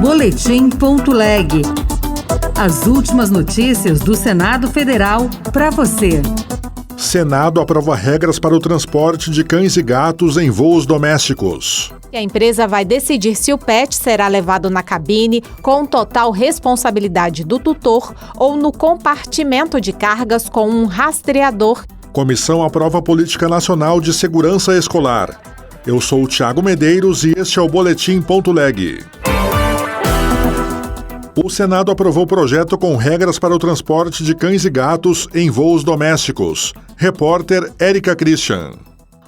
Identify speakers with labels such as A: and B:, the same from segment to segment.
A: Boletim.leg. As últimas notícias do Senado Federal para você.
B: Senado aprova regras para o transporte de cães e gatos em voos domésticos.
C: A empresa vai decidir se o pet será levado na cabine, com total responsabilidade do tutor, ou no compartimento de cargas com um rastreador.
B: Comissão aprova a Política Nacional de Segurança Escolar. Eu sou o Thiago Medeiros e este é o Boletim.leg. O Senado aprovou o projeto com regras para o transporte de cães e gatos em voos domésticos. Repórter Érica Christian.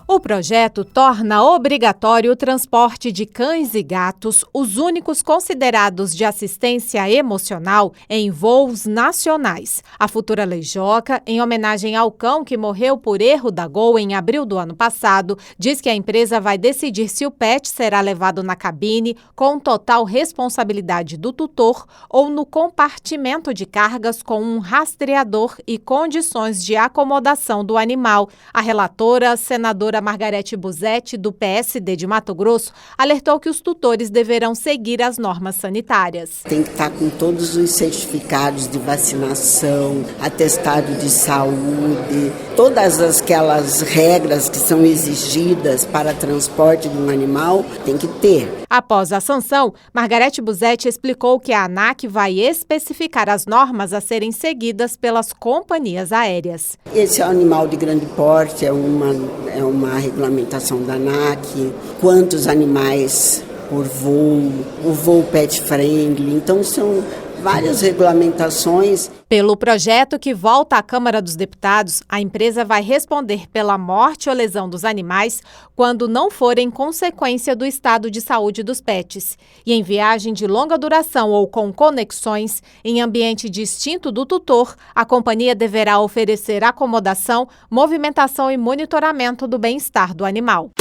C: O projeto torna obrigatório o transporte de cães e gatos, os únicos considerados de assistência emocional, em voos nacionais. A futura Lei Joca, em homenagem ao cão que morreu por erro da Gol em abril do ano passado, diz que a empresa vai decidir se o pet será levado na cabine, com total responsabilidade do tutor, ou no compartimento de cargas com um rastreador e condições de acomodação do animal. A relatora, senadora Margarete Busetti, do PSD de Mato Grosso, alertou que os tutores deverão seguir as normas sanitárias.
D: Tem que estar com todos os certificados de vacinação, atestado de saúde, todas aquelas regras que são exigidas para transporte de um animal, tem que ter.
C: Após a sanção, Margarete Busetti explicou que a ANAC vai especificar as normas a serem seguidas pelas companhias aéreas.
D: Esse animal de grande porte é uma regulamentação da ANAC, quantos animais por voo, o voo pet friendly, então são várias regulamentações.
C: Pelo projeto que volta à Câmara dos Deputados, a empresa vai responder pela morte ou lesão dos animais quando não forem consequência do estado de saúde dos pets. E em viagem de longa duração ou com conexões, em ambiente distinto do tutor, a companhia deverá oferecer acomodação, movimentação e monitoramento do bem-estar do animal.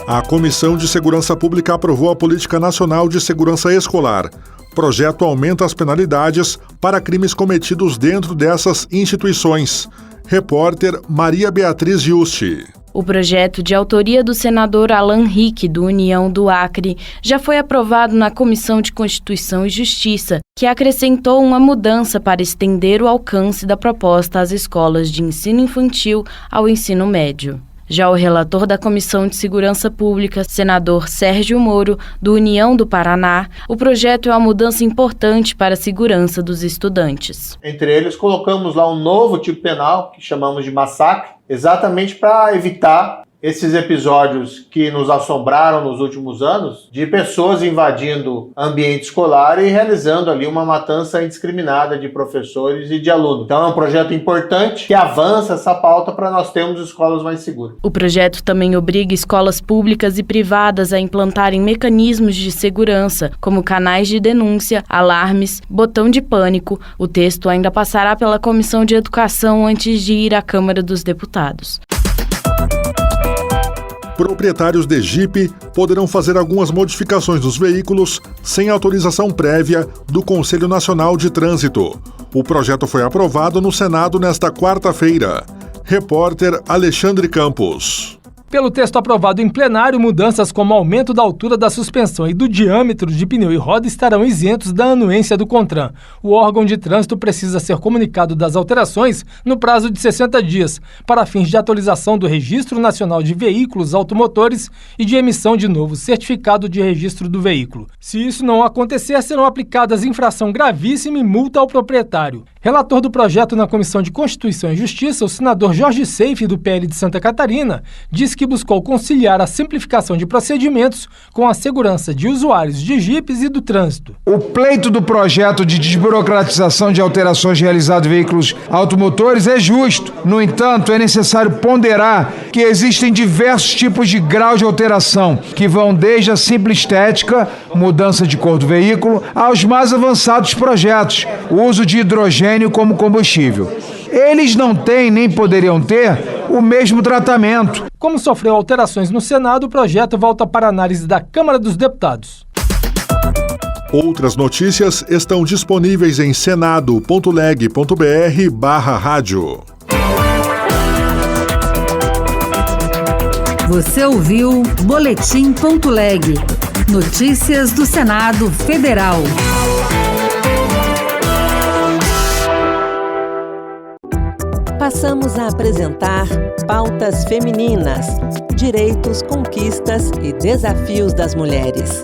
B: A Comissão de Segurança Pública aprovou a Política Nacional de Segurança Escolar. O projeto aumenta as penalidades para crimes cometidos dentro dessas instituições. Repórter Maria Beatriz Juste.
E: O projeto, de autoria do senador Alan Rick, do União do Acre, já foi aprovado na Comissão de Constituição e Justiça, que acrescentou uma mudança para estender o alcance da proposta às escolas de ensino infantil ao ensino médio. Já o relator da Comissão de Segurança Pública, senador Sérgio Moro, do União do Paraná, o projeto é uma mudança importante para a segurança dos estudantes.
F: Entre eles, colocamos lá um novo tipo penal, que chamamos de massacre, exatamente para evitar esses episódios que nos assombraram nos últimos anos, de pessoas invadindo ambiente escolar e realizando ali uma matança indiscriminada de professores e de alunos. Então é um projeto importante que avança essa pauta para nós termos escolas mais seguras.
E: O projeto também obriga escolas públicas e privadas a implantarem mecanismos de segurança, como canais de denúncia, alarmes, botão de pânico. O texto ainda passará pela Comissão de Educação antes de ir à Câmara dos Deputados.
B: Proprietários de Jeep poderão fazer algumas modificações nos veículos sem autorização prévia do Conselho Nacional de Trânsito. O projeto foi aprovado no Senado nesta quarta-feira. Repórter Alexandre Campos.
G: Pelo texto aprovado em plenário, mudanças como aumento da altura da suspensão e do diâmetro de pneu e roda estarão isentos da anuência do CONTRAN. O órgão de trânsito precisa ser comunicado das alterações no prazo de 60 dias, para fins de atualização do Registro Nacional de Veículos Automotores e de emissão de novo certificado de registro do veículo. Se isso não acontecer, serão aplicadas infração gravíssima e multa ao proprietário. Relator do projeto na Comissão de Constituição e Justiça, o senador Jorge Seife, do PL de Santa Catarina, disse que buscou conciliar a simplificação de procedimentos com a segurança de usuários de jipes e do trânsito.
H: O pleito do projeto de desburocratização de alterações realizadas em veículos automotores é justo. No entanto, é necessário ponderar que existem diversos tipos de grau de alteração, que vão desde a simples estética, mudança de cor do veículo, aos mais avançados projetos, o uso de hidrogênio como combustível. Eles não têm nem poderiam ter o mesmo tratamento.
G: Como sofreu alterações no Senado, o projeto volta para análise da Câmara dos Deputados.
B: Outras notícias estão disponíveis em senado.leg.br/rádio.
A: Você ouviu Boletim.leg. Notícias do Senado Federal.
I: Passamos a apresentar Pautas Femininas: Direitos, Conquistas e Desafios das Mulheres.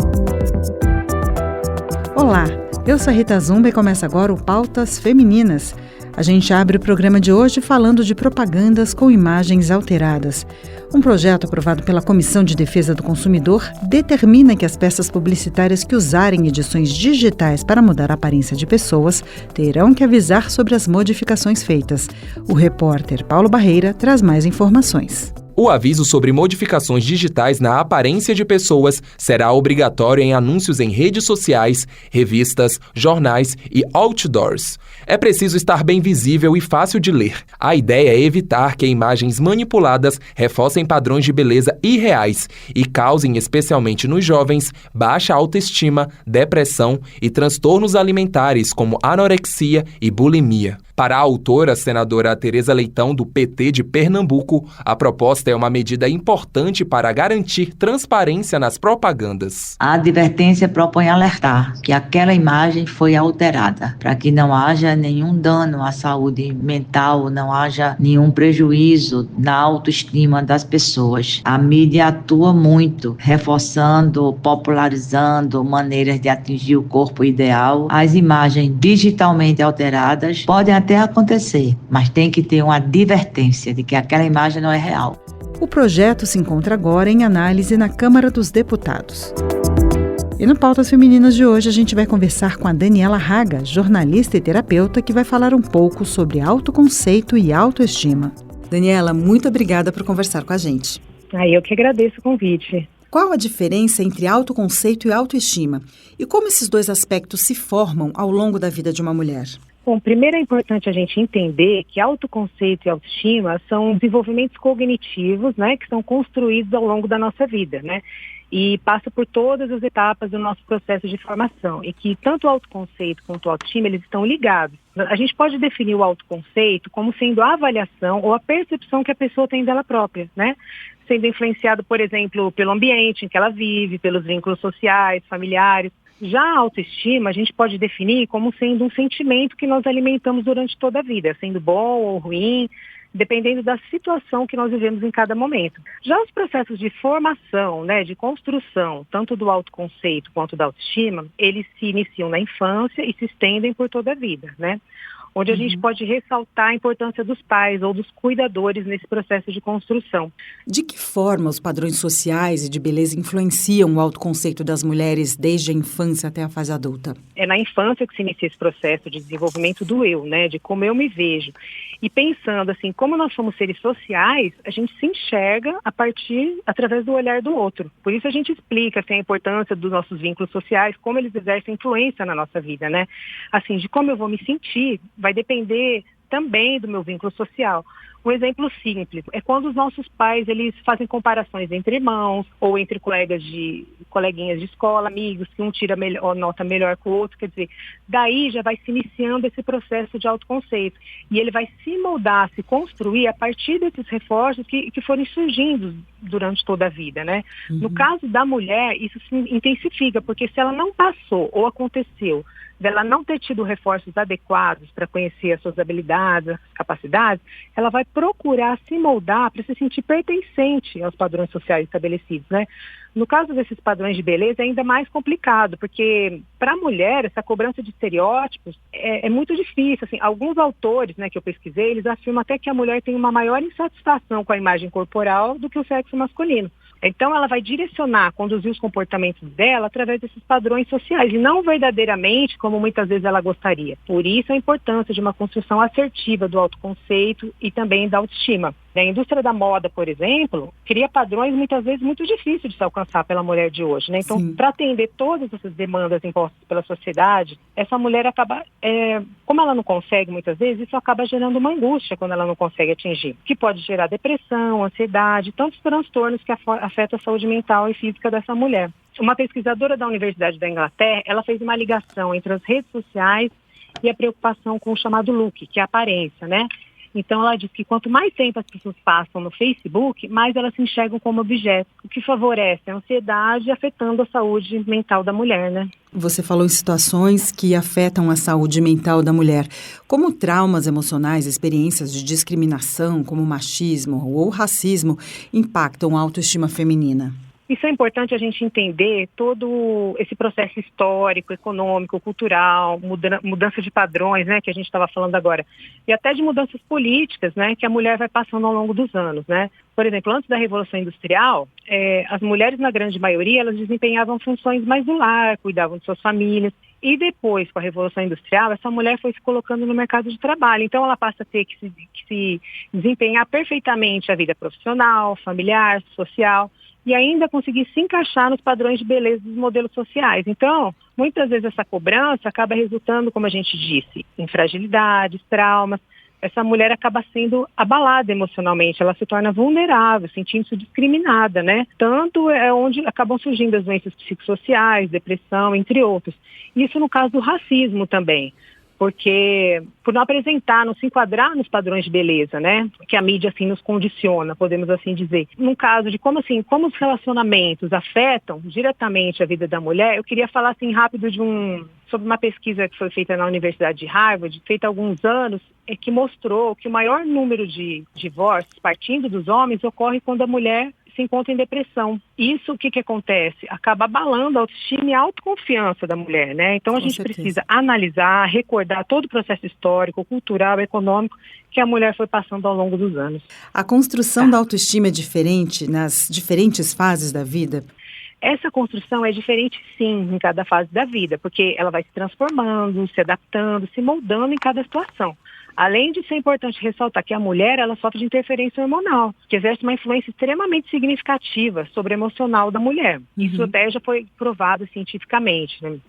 J: Olá, eu sou a Rita Zumba e começa agora o Pautas Femininas. A gente abre o programa de hoje falando de propagandas com imagens alteradas. Um projeto aprovado pela Comissão de Defesa do Consumidor determina que as peças publicitárias que usarem edições digitais para mudar a aparência de pessoas terão que avisar sobre as modificações feitas. O repórter Paulo Barreira traz mais informações.
K: O aviso sobre modificações digitais na aparência de pessoas será obrigatório em anúncios em redes sociais, revistas, jornais e outdoors. É preciso estar bem visível e fácil de ler. A ideia é evitar que imagens manipuladas reforcem padrões de beleza irreais e causem, especialmente nos jovens, baixa autoestima, depressão e transtornos alimentares como anorexia e bulimia. Para a autora, senadora Tereza Leitão, do PT de Pernambuco, a proposta é uma medida importante para garantir transparência nas propagandas.
L: A advertência propõe alertar que aquela imagem foi alterada, para que não haja nenhum dano à saúde mental, não haja nenhum prejuízo na autoestima das pessoas. A mídia atua muito, reforçando, popularizando maneiras de atingir o corpo ideal. As imagens digitalmente alteradas podem até acontecer, mas tem que ter uma advertência de que aquela imagem não é real.
J: O projeto se encontra agora em análise na Câmara dos Deputados. E no Pautas Femininas de hoje a gente vai conversar com a Daniela Raga, jornalista e terapeuta, que vai falar um pouco sobre autoconceito e autoestima. Daniela, muito obrigada por conversar com a gente.
M: Eu que agradeço o convite.
J: Qual a diferença entre autoconceito e autoestima? E como esses dois aspectos se formam ao longo da vida de uma mulher?
M: Bom, primeiro é importante a gente entender que autoconceito e autoestima são desenvolvimentos cognitivos, né, que são construídos ao longo da nossa vida, né, e passa por todas as etapas do nosso processo de formação, e que tanto o autoconceito quanto a autoestima, eles estão ligados. A gente pode definir o autoconceito como sendo a avaliação ou a percepção que a pessoa tem dela própria, né, sendo influenciado, por exemplo, pelo ambiente em que ela vive, pelos vínculos sociais, familiares. Já a autoestima, a gente pode definir como sendo um sentimento que nós alimentamos durante toda a vida, sendo bom ou ruim, dependendo da situação que nós vivemos em cada momento. Já os processos de formação, né, de construção, tanto do autoconceito quanto da autoestima, eles se iniciam na infância e se estendem por toda a vida, né? Onde a gente pode ressaltar a importância dos pais ou dos cuidadores nesse processo de construção.
J: De que forma os padrões sociais e de beleza influenciam o autoconceito das mulheres desde a infância até a fase adulta? É
M: na infância que se inicia esse processo de desenvolvimento do eu, né, de como eu me vejo. E pensando assim, como nós somos seres sociais, a gente se enxerga através do olhar do outro. Por isso a gente explica assim, a importância dos nossos vínculos sociais, como eles exercem influência na nossa vida, né? Assim, de como eu vou me sentir, vai depender também do meu vínculo social. Um exemplo simples é quando os nossos pais eles fazem comparações entre irmãos ou entre coleguinhas de escola, amigos, que um tira nota melhor que o outro. Quer dizer, daí já vai se iniciando esse processo de autoconceito. E ele vai se moldar, se construir a partir desses reforços que forem surgindo durante toda a vida, né? No caso da mulher, isso se intensifica, porque se ela não passou ou aconteceu dela não ter tido reforços adequados para conhecer as suas habilidades, as capacidades, ela vai procurar se moldar para se sentir pertencente aos padrões sociais estabelecidos, né? No caso desses padrões de beleza é ainda mais complicado, porque para a mulher essa cobrança de estereótipos é muito difícil. Assim, alguns autores, né, que eu pesquisei, eles afirmam até que a mulher tem uma maior insatisfação com a imagem corporal do que o sexo masculino. Então ela vai direcionar, conduzir os comportamentos dela através desses padrões sociais e não verdadeiramente como muitas vezes ela gostaria. Por isso a importância de uma construção assertiva do autoconceito e também da autoestima. A indústria da moda, por exemplo, cria padrões muitas vezes muito difíceis de se alcançar pela mulher de hoje, né? Então, para atender todas essas demandas impostas pela sociedade, essa mulher acaba, como ela não consegue muitas vezes, isso acaba gerando uma angústia quando ela não consegue atingir, que pode gerar depressão, ansiedade, tantos transtornos que afetam a saúde mental e física dessa mulher. Uma pesquisadora da Universidade da Inglaterra, ela fez uma ligação entre as redes sociais e a preocupação com o chamado look, que é a aparência, né? Então ela diz que quanto mais tempo as pessoas passam no Facebook, mais elas se enxergam como objetos, o que favorece a ansiedade, afetando a saúde mental da mulher, né?
J: Você falou em situações que afetam a saúde mental da mulher. Como traumas emocionais, experiências de discriminação, como machismo ou racismo, impactam a autoestima feminina?
M: Isso é importante a gente entender todo esse processo histórico, econômico, cultural, mudança de padrões, né, que a gente estava falando agora, e até de mudanças políticas, né, que a mulher vai passando ao longo dos anos, né. Por exemplo, antes da Revolução Industrial, as mulheres, na grande maioria, elas desempenhavam funções mais do lar, cuidavam de suas famílias. E depois, com a Revolução Industrial, essa mulher foi se colocando no mercado de trabalho. Então, ela passa a ter que se desempenhar perfeitamente a vida profissional, familiar, social, e ainda conseguir se encaixar nos padrões de beleza dos modelos sociais. Então, muitas vezes essa cobrança acaba resultando, como a gente disse, em fragilidades, traumas. Essa mulher acaba sendo abalada emocionalmente, ela se torna vulnerável, sentindo-se discriminada, né? Tanto é onde acabam surgindo as doenças psicossociais, depressão, entre outros. Isso no caso do racismo também, porque por não apresentar, não se enquadrar nos padrões de beleza, né? Que a mídia assim nos condiciona, podemos assim dizer. No caso de como os relacionamentos afetam diretamente a vida da mulher, eu queria falar assim rápido sobre uma pesquisa que foi feita na Universidade de Harvard, feita há alguns anos, que mostrou que o maior número de divórcios partindo dos homens ocorre quando a mulher se encontra em depressão. Isso, o que acontece? Acaba abalando a autoestima e a autoconfiança da mulher, né? Então a gente precisa analisar, recordar todo o processo histórico, cultural, econômico que a mulher foi passando ao longo dos anos.
J: A construção da autoestima é diferente nas diferentes fases da vida?
M: Essa construção é diferente, sim, em cada fase da vida, porque ela vai se transformando, se adaptando, se moldando em cada situação. Além de ser importante ressaltar que a mulher, ela sofre de interferência hormonal, que exerce uma influência extremamente significativa sobre o emocional da mulher. Isso até já foi provado cientificamente, né?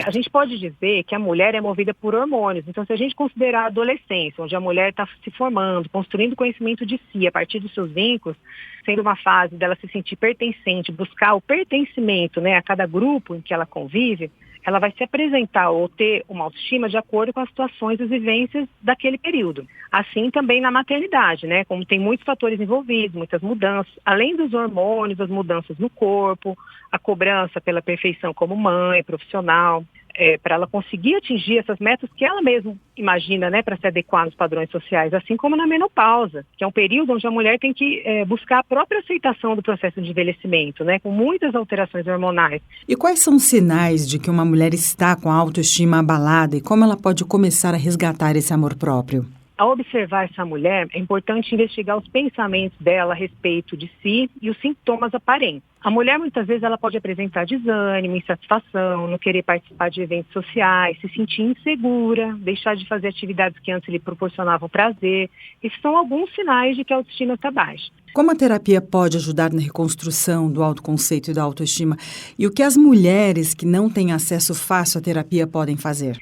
M: A gente pode dizer que a mulher é movida por hormônios. Então, se a gente considerar a adolescência, onde a mulher está se formando, construindo conhecimento de si a partir dos seus vínculos, sendo uma fase dela se sentir pertencente, buscar o pertencimento, né, a cada grupo em que ela convive, ela vai se apresentar ou ter uma autoestima de acordo com as situações e as vivências daquele período. Assim também na maternidade, né? Como tem muitos fatores envolvidos, muitas mudanças, além dos hormônios, as mudanças no corpo, a cobrança pela perfeição como mãe, profissional, para ela conseguir atingir essas metas que ela mesma imagina, né, para se adequar nos padrões sociais, assim como na menopausa, que é um período onde a mulher tem que buscar a própria aceitação do processo de envelhecimento, né, com muitas alterações hormonais.
J: E quais são os sinais de que uma mulher está com a autoestima abalada e como ela pode começar a resgatar esse amor próprio?
M: Ao observar essa mulher, é importante investigar os pensamentos dela a respeito de si e os sintomas aparentes. A mulher, muitas vezes, ela pode apresentar desânimo, insatisfação, não querer participar de eventos sociais, se sentir insegura, deixar de fazer atividades que antes lhe proporcionavam prazer. Esses são alguns sinais de que a autoestima está baixa.
J: Como a terapia pode ajudar na reconstrução do autoconceito e da autoestima? E o que as mulheres que não têm acesso fácil à terapia podem fazer?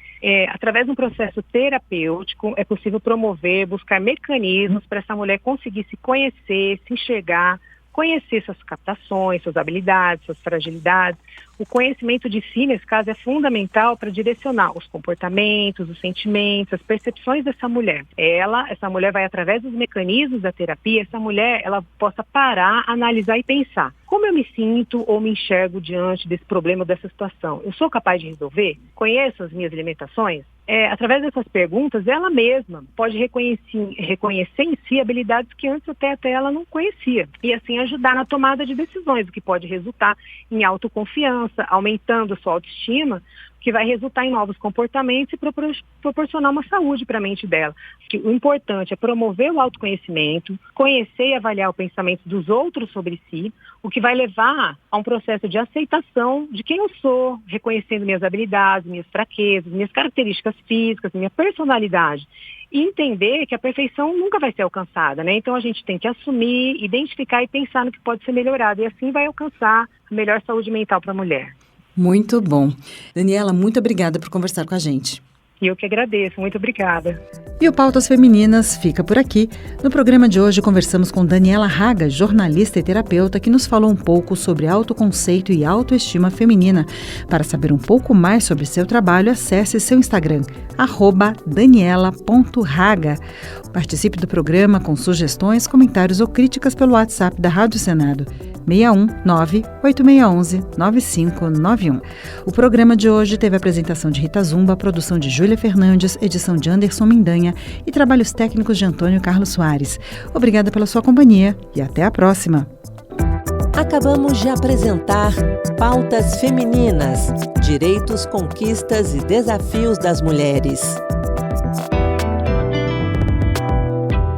M: Através de um processo terapêutico, é possível promover, buscar mecanismos para essa mulher conseguir se conhecer, se enxergar, conhecer suas captações, suas habilidades, suas fragilidades. O conhecimento de si, nesse caso, é fundamental para direcionar os comportamentos, os sentimentos, as percepções dessa mulher. Essa mulher vai, através dos mecanismos da terapia, essa mulher, ela possa parar, analisar e pensar. Como eu me sinto ou me enxergo diante desse problema ou dessa situação? Eu sou capaz de resolver? Conheço as minhas limitações? Através dessas perguntas, ela mesma pode reconhecer em si habilidades que antes até ela não conhecia. E assim ajudar na tomada de decisões, o que pode resultar em autoconfiança, aumentando a sua autoestima, que vai resultar em novos comportamentos e proporcionar uma saúde para a mente dela. O importante é promover o autoconhecimento, conhecer e avaliar o pensamento dos outros sobre si, o que vai levar a um processo de aceitação de quem eu sou, reconhecendo minhas habilidades, minhas fraquezas, minhas características físicas, minha personalidade. E entender que a perfeição nunca vai ser alcançada, né? Então a gente tem que assumir, identificar e pensar no que pode ser melhorado. E assim vai alcançar a melhor saúde mental para a mulher.
J: Muito bom. Daniela, muito obrigada por conversar com a gente.
M: E eu que agradeço. Muito obrigada.
J: E o Pautas Femininas fica por aqui. No programa de hoje conversamos com Daniela Haga, jornalista e terapeuta, que nos falou um pouco sobre autoconceito e autoestima feminina. Para saber um pouco mais sobre seu trabalho, acesse seu Instagram, @daniela.haga. Participe do programa com sugestões, comentários ou críticas pelo WhatsApp da Rádio Senado, 619-8611-9591. O programa de hoje teve a apresentação de Rita Zumba, produção de Júlia Fernandes, edição de Anderson Mendanha e trabalhos técnicos de Antônio Carlos Soares. Obrigada pela sua companhia e até a próxima.
I: Acabamos de apresentar Pautas Femininas, Direitos, Conquistas e Desafios das Mulheres.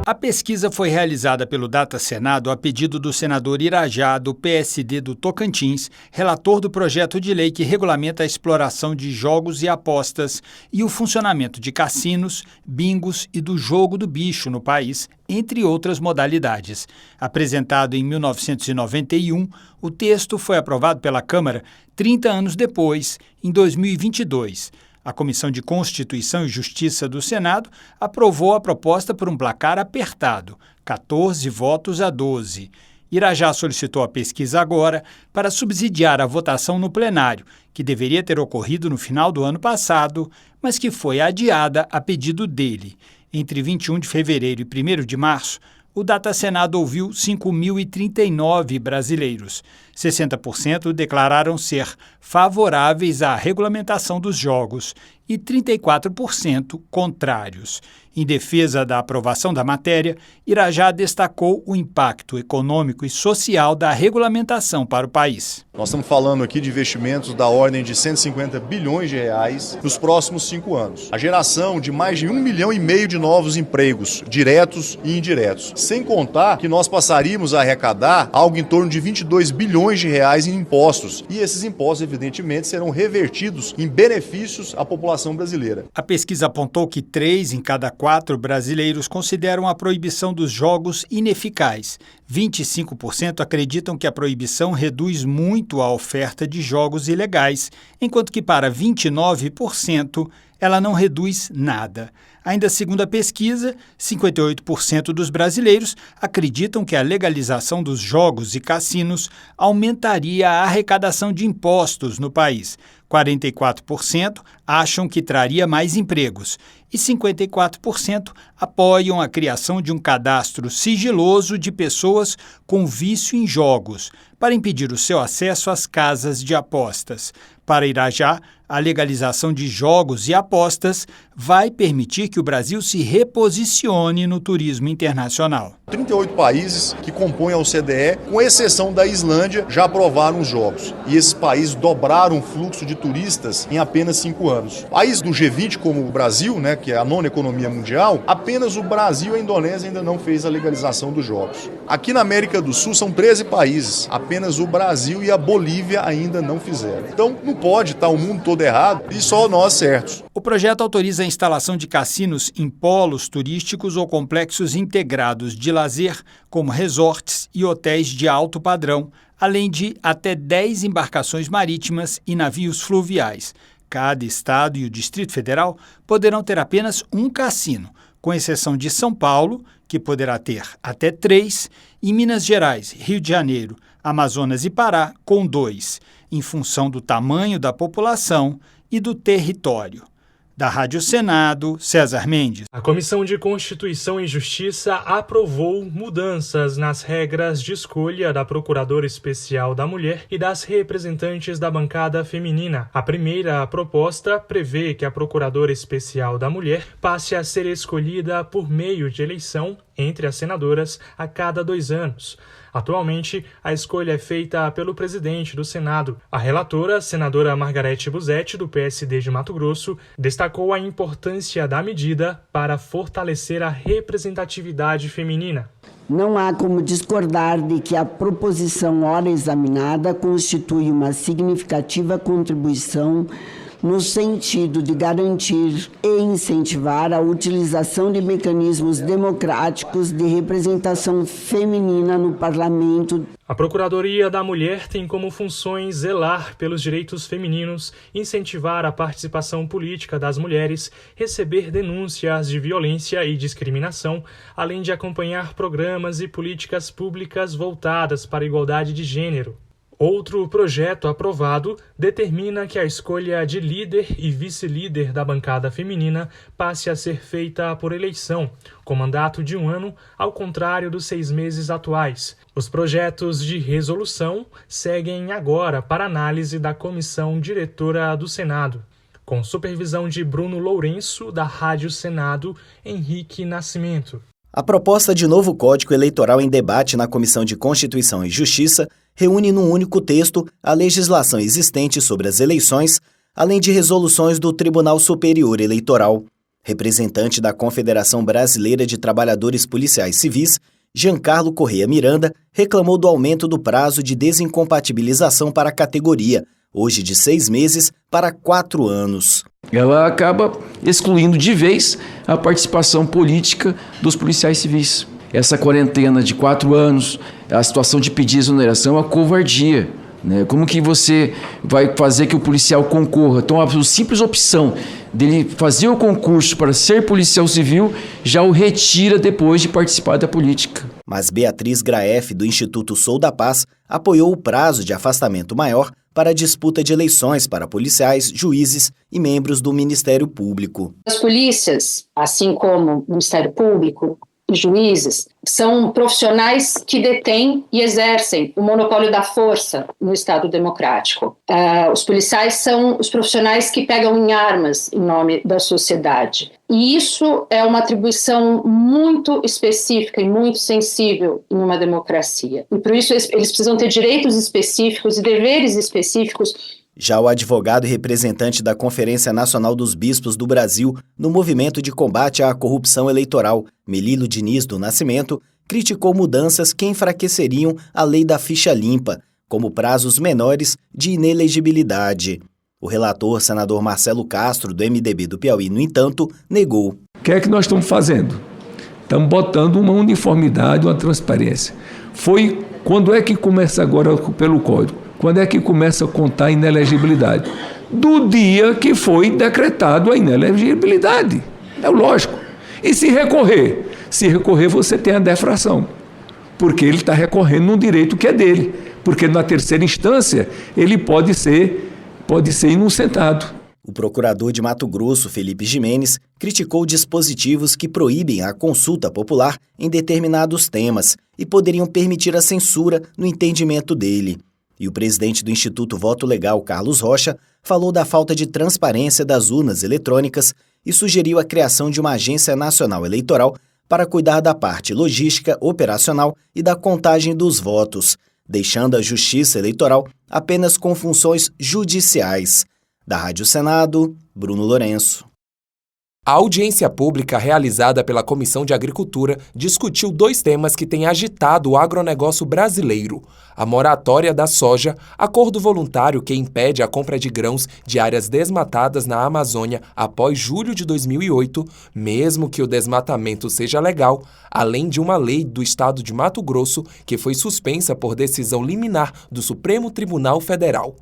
N: A pesquisa foi realizada pelo Data Senado a pedido do senador Irajá, do PSD do Tocantins, relator do projeto de lei que regulamenta a exploração de jogos e apostas e o funcionamento de cassinos, bingos e do jogo do bicho no país, entre outras modalidades. Apresentado em 1991, o texto foi aprovado pela Câmara 30 anos depois, em 2022. A Comissão de Constituição e Justiça do Senado aprovou a proposta por um placar apertado, 14 votos a 12. Irajá solicitou a pesquisa agora para subsidiar a votação no plenário, que deveria ter ocorrido no final do ano passado, mas que foi adiada a pedido dele. Entre 21 de fevereiro e 1º de março, o Data Senado ouviu 5.039 brasileiros. 60% declararam ser favoráveis à regulamentação dos jogos e 34% contrários. Em defesa da aprovação da matéria, Irajá destacou o impacto econômico e social da regulamentação para o país.
O: Nós estamos falando aqui de investimentos da ordem de 150 bilhões de reais nos próximos 5 anos. A geração de mais de 1,5 milhão de novos empregos, diretos e indiretos. Sem contar que nós passaríamos a arrecadar algo em torno de 22 bilhões de reais em impostos. E esses impostos, evidentemente, serão revertidos em benefícios à população brasileira.
N: A pesquisa apontou que 3 em cada 4 brasileiros consideram a proibição dos jogos ineficaz. 25% acreditam que a proibição reduz muito a oferta de jogos ilegais, enquanto que para 29% ela não reduz nada. Ainda segundo a pesquisa, 58% dos brasileiros acreditam que a legalização dos jogos e cassinos aumentaria a arrecadação de impostos no país. 44% acham que traria mais empregos e 54% apoiam a criação de um cadastro sigiloso de pessoas com vício em jogos, para impedir o seu acesso às casas de apostas. Para Irajá, a legalização de jogos e apostas vai permitir que o Brasil se reposicione no turismo internacional.
O: 38 países que compõem a OCDE, com exceção da Islândia, já aprovaram os jogos. E esses países dobraram o fluxo de turistas em apenas 5 anos. Países do G20 como o Brasil, que é a 9ª economia mundial, apenas o Brasil e a Indonésia ainda não fez a legalização dos jogos. Aqui na América do Sul são 13 países, apenas o Brasil e a Bolívia ainda não fizeram. Então não pode estar o mundo todo errado e só nós certos.
N: O projeto autoriza a instalação de cassinos em polos turísticos ou complexos integrados de lazer, como resorts e hotéis de alto padrão, além de até 10 embarcações marítimas e navios fluviais. Cada estado e o Distrito Federal poderão ter apenas um cassino, com exceção de São Paulo, que poderá ter até 3, e Minas Gerais, Rio de Janeiro, Amazonas e Pará, com 2, em função do tamanho da população e do território. Da Rádio Senado, César Mendes.
P: A Comissão de Constituição e Justiça aprovou mudanças nas regras de escolha da Procuradora Especial da Mulher e das representantes da bancada feminina. A primeira proposta prevê que a Procuradora Especial da Mulher passe a ser escolhida por meio de eleição entre as senadoras a cada 2 anos. Atualmente, a escolha é feita pelo presidente do Senado. A relatora, senadora Margarete Busetti, do PSD de Mato Grosso, destacou a importância da medida para fortalecer a representatividade feminina.
Q: Não há como discordar de que a proposição ora examinada constitui uma significativa contribuição no sentido de garantir e incentivar a utilização de mecanismos democráticos de representação feminina no parlamento.
P: A Procuradoria da Mulher tem como funções zelar pelos direitos femininos, incentivar a participação política das mulheres, receber denúncias de violência e discriminação, além de acompanhar programas e políticas públicas voltadas para a igualdade de gênero. Outro projeto aprovado determina que a escolha de líder e vice-líder da bancada feminina passe a ser feita por eleição, com mandato de 1 ano, ao contrário dos 6 meses atuais. Os projetos de resolução seguem agora para análise da Comissão Diretora do Senado, com supervisão de Bruno Lourenço, da Rádio Senado, Henrique Nascimento.
R: A proposta de novo Código Eleitoral em debate na Comissão de Constituição e Justiça reúne num único texto a legislação existente sobre as eleições, além de resoluções do Tribunal Superior Eleitoral. Representante da Confederação Brasileira de Trabalhadores Policiais Civis, Giancarlo Correia Miranda, reclamou do aumento do prazo de desincompatibilização para a categoria, hoje de 6 meses para 4 anos.
S: Ela acaba excluindo de vez a participação política dos policiais civis. Essa quarentena de 4 anos, a situação de pedir exoneração é uma covardia. Né? Como que você vai fazer que o policial concorra? Então, a simples opção dele fazer o concurso para ser policial civil já o retira depois de participar da política.
R: Mas Beatriz Graef, do Instituto Sou da Paz, apoiou o prazo de afastamento maior para a disputa de eleições para policiais, juízes e membros do Ministério Público.
T: As polícias, assim como o Ministério Público e juízes, são profissionais que detêm e exercem o monopólio da força no Estado democrático. Os policiais são os profissionais que pegam em armas em nome da sociedade. E isso é uma atribuição muito específica e muito sensível em uma democracia. E por isso eles precisam ter direitos específicos e deveres específicos.
R: Já o advogado e representante da Conferência Nacional dos Bispos do Brasil no movimento de combate à corrupção eleitoral, Melilo Diniz do Nascimento, criticou mudanças que enfraqueceriam a lei da ficha limpa, como prazos menores de inelegibilidade. O relator, senador Marcelo Castro, do MDB do Piauí, no entanto, negou.
U: O que é que nós estamos fazendo? Estamos botando uma uniformidade, uma transparência. Quando é que começa agora pelo Código? Quando é que começa a contar a inelegibilidade? Do dia que foi decretado a inelegibilidade. É lógico. E se recorrer? Se recorrer, você tem a defração. Porque ele está recorrendo num direito que é dele. Porque na terceira instância, ele pode ser inocentado.
R: O procurador de Mato Grosso, Felipe Jimenez, criticou dispositivos que proíbem a consulta popular em determinados temas e poderiam permitir a censura no entendimento dele. E o presidente do Instituto Voto Legal, Carlos Rocha, falou da falta de transparência das urnas eletrônicas e sugeriu a criação de uma agência nacional eleitoral para cuidar da parte logística, operacional e da contagem dos votos, deixando a Justiça Eleitoral apenas com funções judiciais. Da Rádio Senado, Bruno Lourenço.
K: A audiência pública realizada pela Comissão de Agricultura discutiu 2 temas que têm agitado o agronegócio brasileiro: a moratória da soja, acordo voluntário que impede a compra de grãos de áreas desmatadas na Amazônia após julho de 2008, mesmo que o desmatamento seja legal, além de uma lei do estado de Mato Grosso que foi suspensa por decisão liminar do Supremo Tribunal Federal.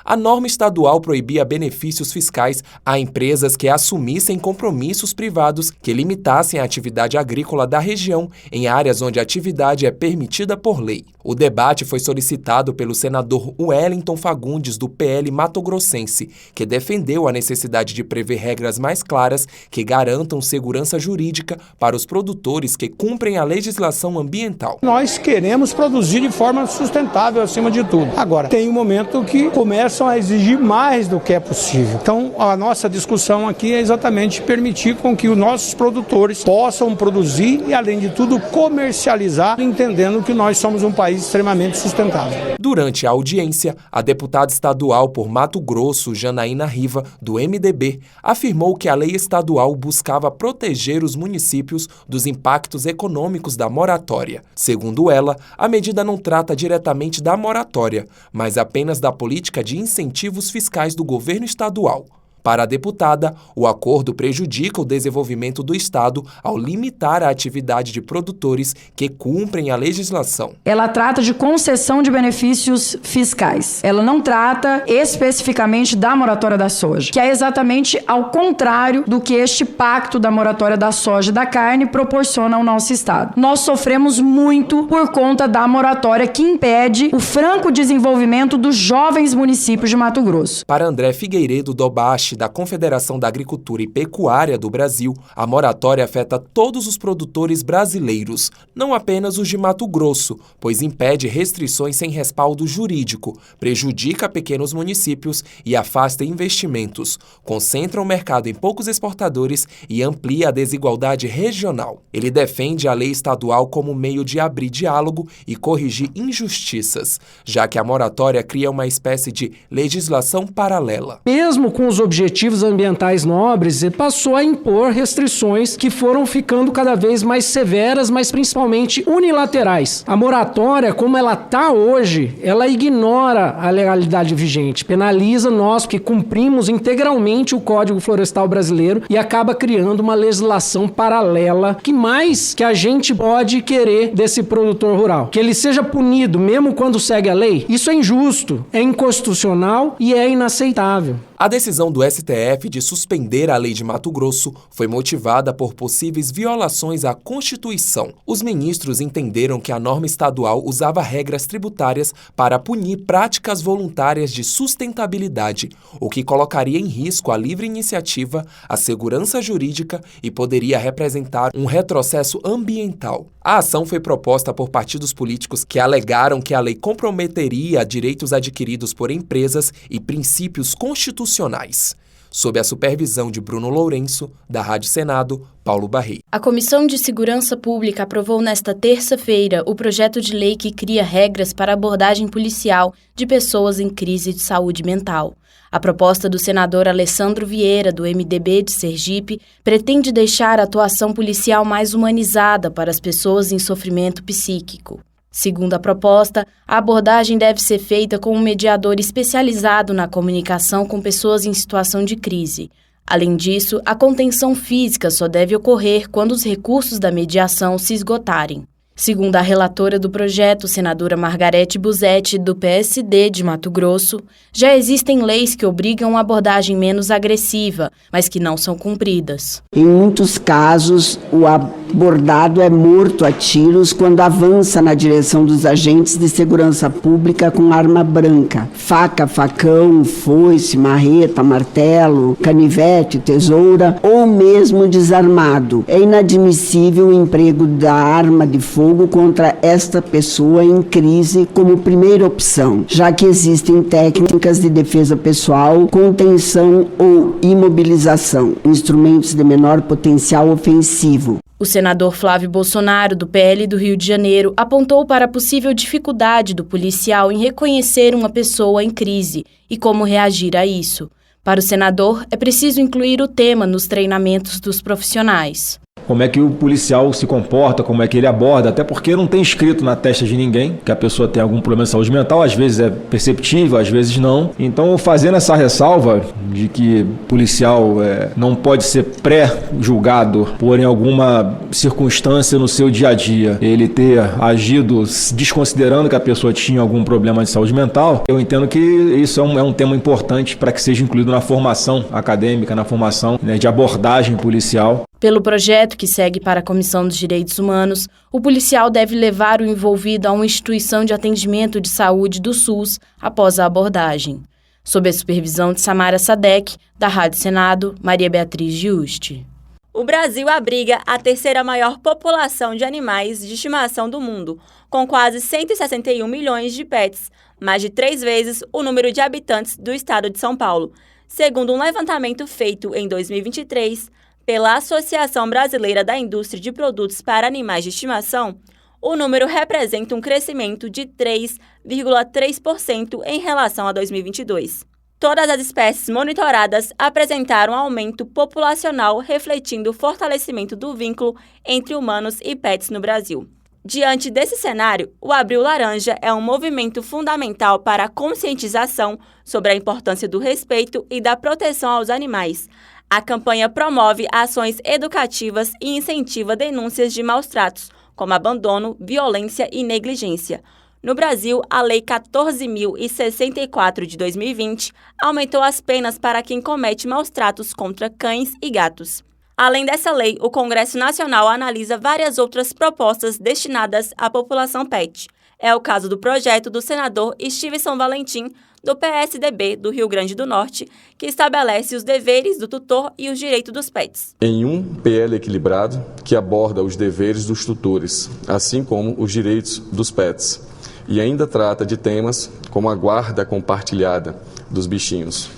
K: A norma estadual proibia benefícios fiscais a empresas que assumissem compromissos privados que limitassem a atividade agrícola da região em áreas onde a atividade é permitida por lei. O debate foi solicitado pelo senador Wellington Fagundes, do PL Mato-Grossense, que defendeu a necessidade de prever regras mais claras que garantam segurança jurídica para os produtores que cumprem a legislação ambiental.
V: Nós queremos produzir de forma sustentável acima de tudo. Agora, tem um momento que começam a exigir mais do que é possível. Então, a nossa discussão aqui é exatamente permitir com que os nossos produtores possam produzir e, além de tudo, comercializar, entendendo que nós somos um país extremamente sustentável.
K: Durante a audiência, a deputada estadual por Mato Grosso, Janaína Riva, do MDB, afirmou que a lei estadual buscava proteger os municípios dos impactos econômicos da moratória. Segundo ela, a medida não trata diretamente da moratória, mas apenas da política de incentivos fiscais do governo estadual. Para a deputada, o acordo prejudica o desenvolvimento do Estado ao limitar a atividade de produtores que cumprem a legislação.
C: Ela trata de concessão de benefícios fiscais. Ela não trata especificamente da moratória da soja, que é exatamente ao contrário do que este pacto da moratória da soja e da carne proporciona ao nosso Estado. Nós sofremos muito por conta da moratória que impede o franco desenvolvimento dos jovens municípios de Mato Grosso.
K: Para André Figueiredo Dobache, da Confederação da Agricultura e Pecuária do Brasil, a moratória afeta todos os produtores brasileiros, não apenas os de Mato Grosso, pois impede restrições sem respaldo jurídico, prejudica pequenos municípios e afasta investimentos, concentra o mercado em poucos exportadores e amplia a desigualdade regional. Ele defende a lei estadual como meio de abrir diálogo e corrigir injustiças, já que a moratória cria uma espécie de legislação paralela.
D: Mesmo com os objetivos ambientais nobres, ele passou a impor restrições que foram ficando cada vez mais severas, mas principalmente unilaterais. A moratória, como ela está hoje, ela ignora a legalidade vigente, penaliza nós que cumprimos integralmente o Código Florestal Brasileiro e acaba criando uma legislação paralela. Que mais que a gente pode querer desse produtor rural? Que ele seja punido mesmo quando segue a lei? Isso é injusto, é inconstitucional e é inaceitável.
K: A decisão do STF de suspender a lei de Mato Grosso foi motivada por possíveis violações à Constituição. Os ministros entenderam que a norma estadual usava regras tributárias para punir práticas voluntárias de sustentabilidade, o que colocaria em risco a livre iniciativa, a segurança jurídica e poderia representar um retrocesso ambiental. A ação foi proposta por partidos políticos que alegaram que a lei comprometeria direitos adquiridos por empresas e princípios constitucionais. Sob a supervisão de Bruno Lourenço, da Rádio Senado, Paulo Barreto.
E: A Comissão de Segurança Pública aprovou nesta terça-feira o projeto de lei que cria regras para a abordagem policial de pessoas em crise de saúde mental. A proposta do senador Alessandro Vieira, do MDB de Sergipe, pretende deixar a atuação policial mais humanizada para as pessoas em sofrimento psíquico. Segundo a proposta, a abordagem deve ser feita com um mediador especializado na comunicação com pessoas em situação de crise. Além disso, a contenção física só deve ocorrer quando os recursos da mediação se esgotarem. Segundo a relatora do projeto, senadora Margarete Busetti, do PSD de Mato Grosso, já existem leis que obrigam uma abordagem menos agressiva, mas que não são cumpridas.
Q: Em muitos casos, o abordado é morto a tiros quando avança na direção dos agentes de segurança pública com arma branca. Faca, facão, foice, marreta, martelo, canivete, tesoura ou mesmo desarmado. É inadmissível o emprego da arma de fogo contra esta pessoa em crise como primeira opção, já que existem técnicas de defesa pessoal, contenção ou imobilização, instrumentos de menor potencial ofensivo.
E: O senador Flávio Bolsonaro, do PL do Rio de Janeiro, apontou para a possível dificuldade do policial em reconhecer uma pessoa em crise e como reagir a isso. Para o senador, é preciso incluir o tema nos treinamentos dos profissionais.
W: Como é que o policial se comporta, como é que ele aborda, até porque não tem escrito na testa de ninguém que a pessoa tem algum problema de saúde mental, às vezes é perceptível, às vezes não. Então, fazendo essa ressalva de que policial não pode ser pré-julgado por em alguma circunstância no seu dia a dia, ele ter agido desconsiderando que a pessoa tinha algum problema de saúde mental, eu entendo que isso é um tema importante para que seja incluído na formação acadêmica, na formação de abordagem policial.
E: Pelo projeto que segue para a Comissão dos Direitos Humanos, o policial deve levar o envolvido a uma instituição de atendimento de saúde do SUS após a abordagem. Sob a supervisão de Samara Sadek, da Rádio Senado, Maria Beatriz Giusti.
X: O Brasil abriga a terceira maior população de animais de estimação do mundo, com quase 161 milhões de pets, mais de 3 vezes o número de habitantes do estado de São Paulo, segundo um levantamento feito em 2023 pela Associação Brasileira da Indústria de Produtos para Animais de Estimação. O número representa um crescimento de 3,3% em relação a 2022. Todas as espécies monitoradas apresentaram aumento populacional, refletindo o fortalecimento do vínculo entre humanos e pets no Brasil. Diante desse cenário, o Abril Laranja é um movimento fundamental para a conscientização sobre a importância do respeito e da proteção aos animais. A campanha promove ações educativas e incentiva denúncias de maus-tratos, como abandono, violência e negligência. No Brasil, a Lei 14.064 de 2020 aumentou as penas para quem comete maus-tratos contra cães e gatos. Além dessa lei, o Congresso Nacional analisa várias outras propostas destinadas à população pet. É o caso do projeto do senador Stephenson Valentim, do PSDB do Rio Grande do Norte, que estabelece os deveres do tutor e os direitos dos pets.
B: Em um PL equilibrado, que aborda os deveres dos tutores, assim como os direitos dos pets, e ainda trata de temas como a guarda compartilhada dos bichinhos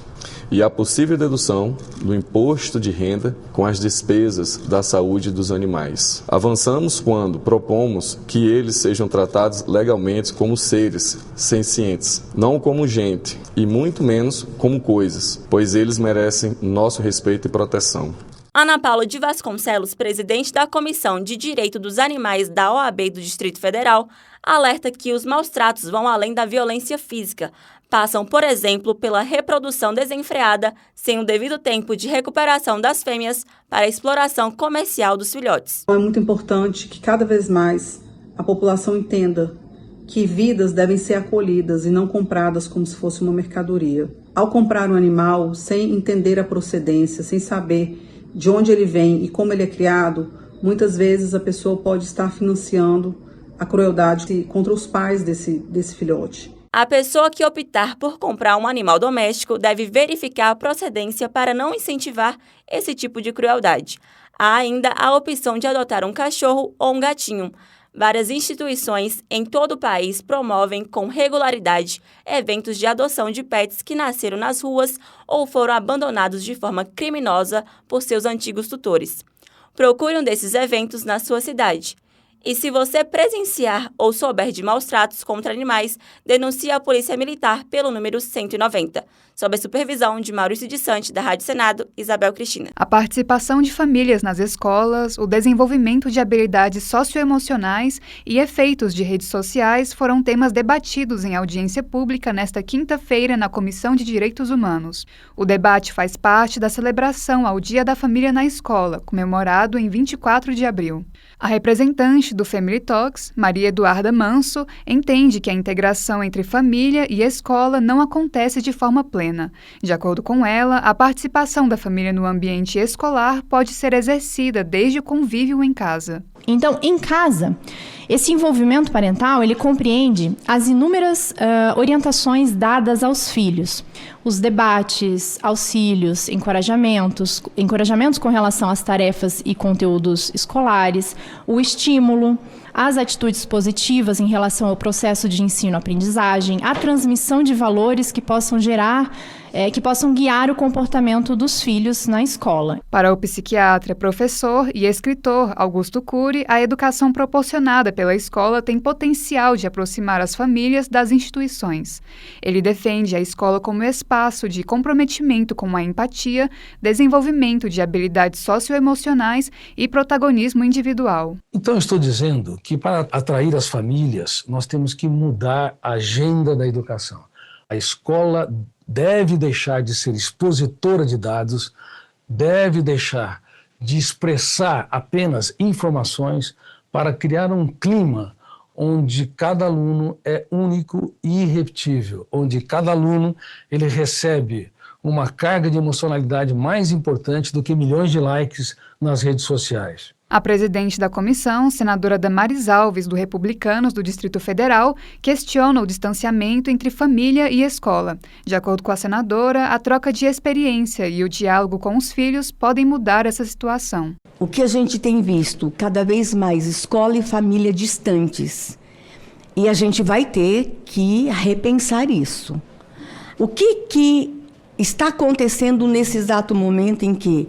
B: e a possível dedução do imposto de renda com as despesas da saúde dos animais. Avançamos quando propomos que eles sejam tratados legalmente como seres sencientes, não como gente, e muito menos como coisas, pois eles merecem nosso respeito e proteção.
X: Ana Paula de Vasconcelos, presidente da Comissão de Direito dos Animais da OAB do Distrito Federal, alerta que os maus-tratos vão além da violência física. Passam, por exemplo, pela reprodução desenfreada, sem o devido tempo de recuperação das fêmeas para a exploração comercial dos filhotes.
F: É muito importante que cada vez mais a população entenda que vidas devem ser acolhidas e não compradas como se fosse uma mercadoria. Ao comprar um animal sem entender a procedência, sem saber de onde ele vem e como ele é criado, muitas vezes a pessoa pode estar financiando a crueldade contra os pais desse filhote.
X: A pessoa que optar por comprar um animal doméstico deve verificar a procedência para não incentivar esse tipo de crueldade. Há ainda a opção de adotar um cachorro ou um gatinho. Várias instituições em todo o país promovem com regularidade eventos de adoção de pets que nasceram nas ruas ou foram abandonados de forma criminosa por seus antigos tutores. Procure um desses eventos na sua cidade. E se você presenciar ou souber de maus-tratos contra animais, denuncie a Polícia Militar pelo número 190. Sob a supervisão de Maurício de Sante, da Rádio Senado, Isabel Cristina.
G: A participação de famílias nas escolas, o desenvolvimento de habilidades socioemocionais e efeitos de redes sociais foram temas debatidos em audiência pública nesta quinta-feira na Comissão de Direitos Humanos. O debate faz parte da celebração ao Dia da Família na Escola, comemorado em 24 de abril. A representante do Family Talks, Maria Eduarda Manso, entende que a integração entre família e escola não acontece de forma plena. De acordo com ela, a participação da família no ambiente escolar pode ser exercida desde o convívio em casa.
H: Então, em casa, esse envolvimento parental, ele compreende as inúmeras orientações dadas aos filhos. Os debates, auxílios, encorajamentos com relação às tarefas e conteúdos escolares, o estímulo, as atitudes positivas em relação ao processo de ensino-aprendizagem, a transmissão de valores que possam guiar o comportamento dos filhos na escola.
G: Para o psiquiatra, professor e escritor Augusto Cury, a educação proporcionada pela escola tem potencial de aproximar as famílias das instituições. Ele defende a escola como espaço de comprometimento com a empatia, desenvolvimento de habilidades socioemocionais e protagonismo individual.
Y: Então, eu estou dizendo que para atrair as famílias, nós temos que mudar a agenda da educação. A escola deve deixar de ser expositora de dados, deve deixar de expressar apenas informações para criar um clima onde cada aluno é único e irrepetível, onde cada aluno ele recebe uma carga de emocionalidade mais importante do que milhões de likes nas redes sociais.
G: A presidente da comissão, senadora Damares Alves, do Republicanos do Distrito Federal, questiona o distanciamento entre família e escola. De acordo com a senadora, a troca de experiência e o diálogo com os filhos podem mudar essa situação.
Z: O que a gente tem visto, cada vez mais escola e família distantes. E a gente vai ter que repensar isso. O que está acontecendo nesse exato momento em que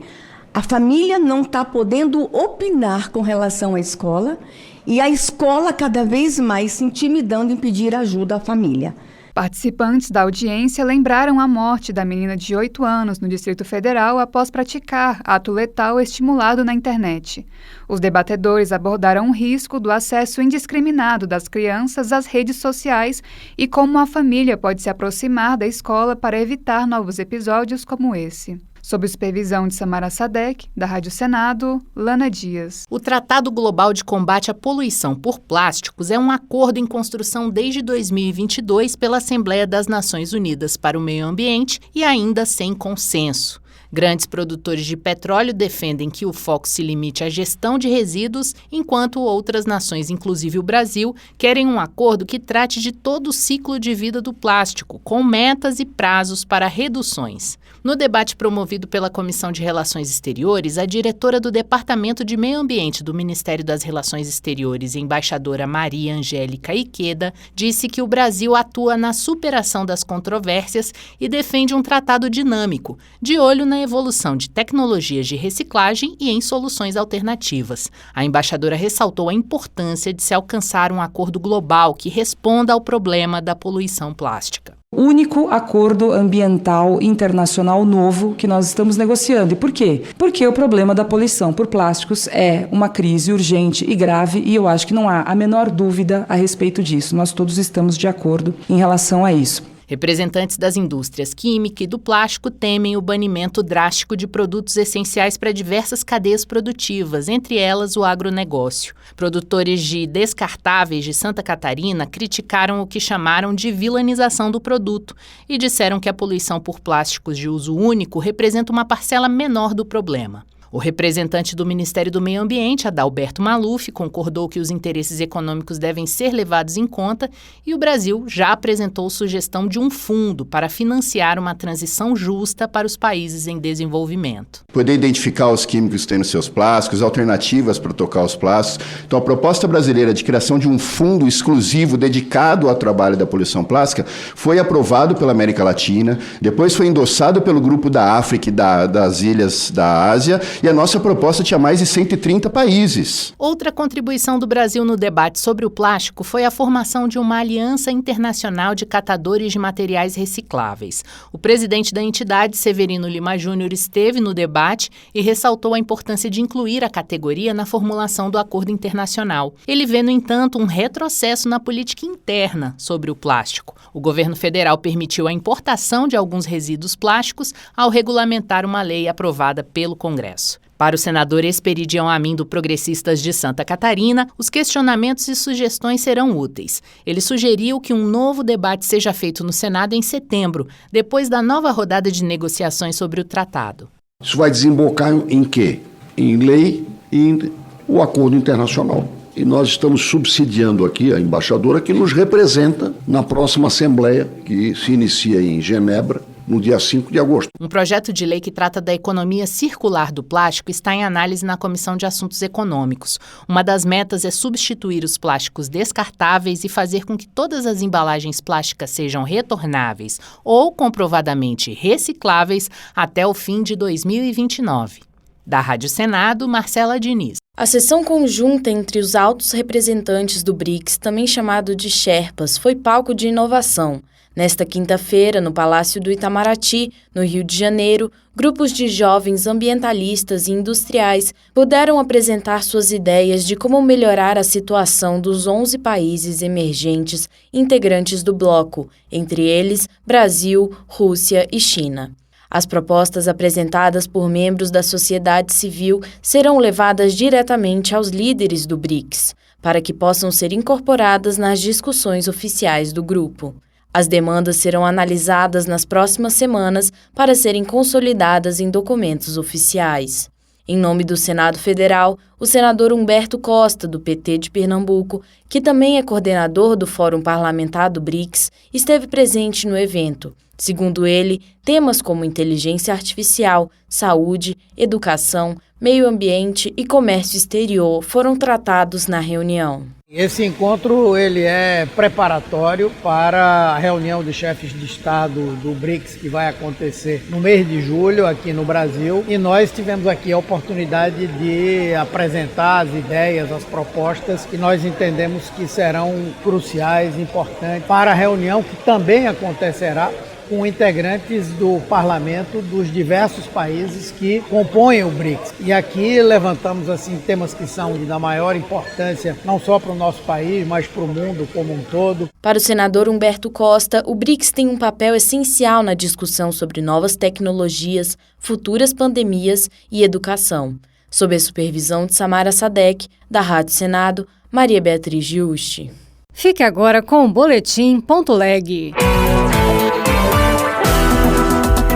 Z: a família não está podendo opinar com relação à escola e a escola cada vez mais se intimidando em pedir ajuda à família?
G: Participantes da audiência lembraram a morte da menina de 8 anos no Distrito Federal após praticar ato letal estimulado na internet. Os debatedores abordaram o risco do acesso indiscriminado das crianças às redes sociais e como a família pode se aproximar da escola para evitar novos episódios como esse. Sob supervisão de Samara Sadek, da Rádio Senado, Lana Dias.
A: O Tratado Global de Combate à Poluição por Plásticos é um acordo em construção desde 2022 pela Assembleia das Nações Unidas para o Meio Ambiente e ainda sem consenso. Grandes produtores de petróleo defendem que o foco se limite à gestão de resíduos, enquanto outras nações, inclusive o Brasil, querem um acordo que trate de todo o ciclo de vida do plástico, com metas e prazos para reduções. No debate promovido pela Comissão de Relações Exteriores, a diretora do Departamento de Meio Ambiente do Ministério das Relações Exteriores, embaixadora Maria Angélica Iqueda, disse que o Brasil atua na superação das controvérsias e defende um tratado dinâmico, de olho na evolução de tecnologias de reciclagem e em soluções alternativas. A embaixadora ressaltou a importância de se alcançar um acordo global que responda ao problema da poluição plástica.
I: Único acordo ambiental internacional novo que nós estamos negociando. E por quê? Porque o problema da poluição por plásticos é uma crise urgente e grave e eu acho que não há a menor dúvida a respeito disso. Nós todos estamos de acordo em relação a isso.
A: Representantes das indústrias química e do plástico temem o banimento drástico de produtos essenciais para diversas cadeias produtivas, entre elas o agronegócio. Produtores de descartáveis de Santa Catarina criticaram o que chamaram de vilanização do produto e disseram que a poluição por plásticos de uso único representa uma parcela menor do problema. O representante do Ministério do Meio Ambiente, Adalberto Maluf, concordou que os interesses econômicos devem ser levados em conta e o Brasil já apresentou sugestão de um fundo para financiar uma transição justa para os países em desenvolvimento.
J: Poder identificar os químicos que têm nos seus plásticos, alternativas para tocar os plásticos. Então, a proposta brasileira de criação de um fundo exclusivo dedicado ao trabalho da poluição plástica foi aprovado pela América Latina, depois foi endossado pelo Grupo da África e das Ilhas da Ásia, e a nossa proposta tinha mais de 130 países.
A: Outra contribuição do Brasil no debate sobre o plástico foi a formação de uma aliança internacional de catadores de materiais recicláveis. O presidente da entidade, Severino Lima Júnior, esteve no debate e ressaltou a importância de incluir a categoria na formulação do acordo internacional. Ele vê, no entanto, um retrocesso na política interna sobre o plástico. O governo federal permitiu a importação de alguns resíduos plásticos ao regulamentar uma lei aprovada pelo Congresso. Para o senador Esperidião Amin, do Progressistas de Santa Catarina, os questionamentos e sugestões serão úteis. Ele sugeriu que um novo debate seja feito no Senado em setembro, depois da nova rodada de negociações sobre o tratado.
L: Isso vai desembocar em quê? Em lei e em o acordo internacional. E nós estamos subsidiando aqui a embaixadora que nos representa na próxima Assembleia, que se inicia em Genebra, no dia 5 de agosto.
A: Um projeto de lei que trata da economia circular do plástico está em análise na Comissão de Assuntos Econômicos. Uma das metas é substituir os plásticos descartáveis e fazer com que todas as embalagens plásticas sejam retornáveis ou comprovadamente recicláveis até o fim de 2029. Da Rádio Senado, Marcela Diniz.
E: A sessão conjunta entre os altos representantes do BRICS, também chamado de Sherpas, foi palco de inovação. Nesta quinta-feira, no Palácio do Itamaraty, no Rio de Janeiro, grupos de jovens ambientalistas e industriais puderam apresentar suas ideias de como melhorar a situação dos 11 países emergentes integrantes do bloco, entre eles Brasil, Rússia e China. As propostas apresentadas por membros da sociedade civil serão levadas diretamente aos líderes do BRICS, para que possam ser incorporadas nas discussões oficiais do grupo. As demandas serão analisadas nas próximas semanas para serem consolidadas em documentos oficiais. Em nome do Senado Federal, o senador Humberto Costa, do PT de Pernambuco, que também é coordenador do Fórum Parlamentar do BRICS, esteve presente no evento. Segundo ele, temas como inteligência artificial, saúde, educação, meio ambiente e comércio exterior foram tratados na reunião.
M: Esse encontro ele é preparatório para a reunião de chefes de Estado do BRICS que vai acontecer no mês de julho aqui no Brasil, e nós tivemos aqui a oportunidade de apresentar as ideias, as propostas que nós entendemos que serão cruciais, importantes para a reunião que também acontecerá com integrantes do parlamento dos diversos países que compõem o BRICS. E aqui levantamos assim temas que são da maior importância, não só para o nosso país, mas para o mundo como um todo.
E: Para o senador Humberto Costa, o BRICS tem um papel essencial na discussão sobre novas tecnologias, futuras pandemias e educação. Sob a supervisão de Samara Sadek, da Rádio Senado, Maria Beatriz Giusti.
N: Fique agora com o Boletim.leg.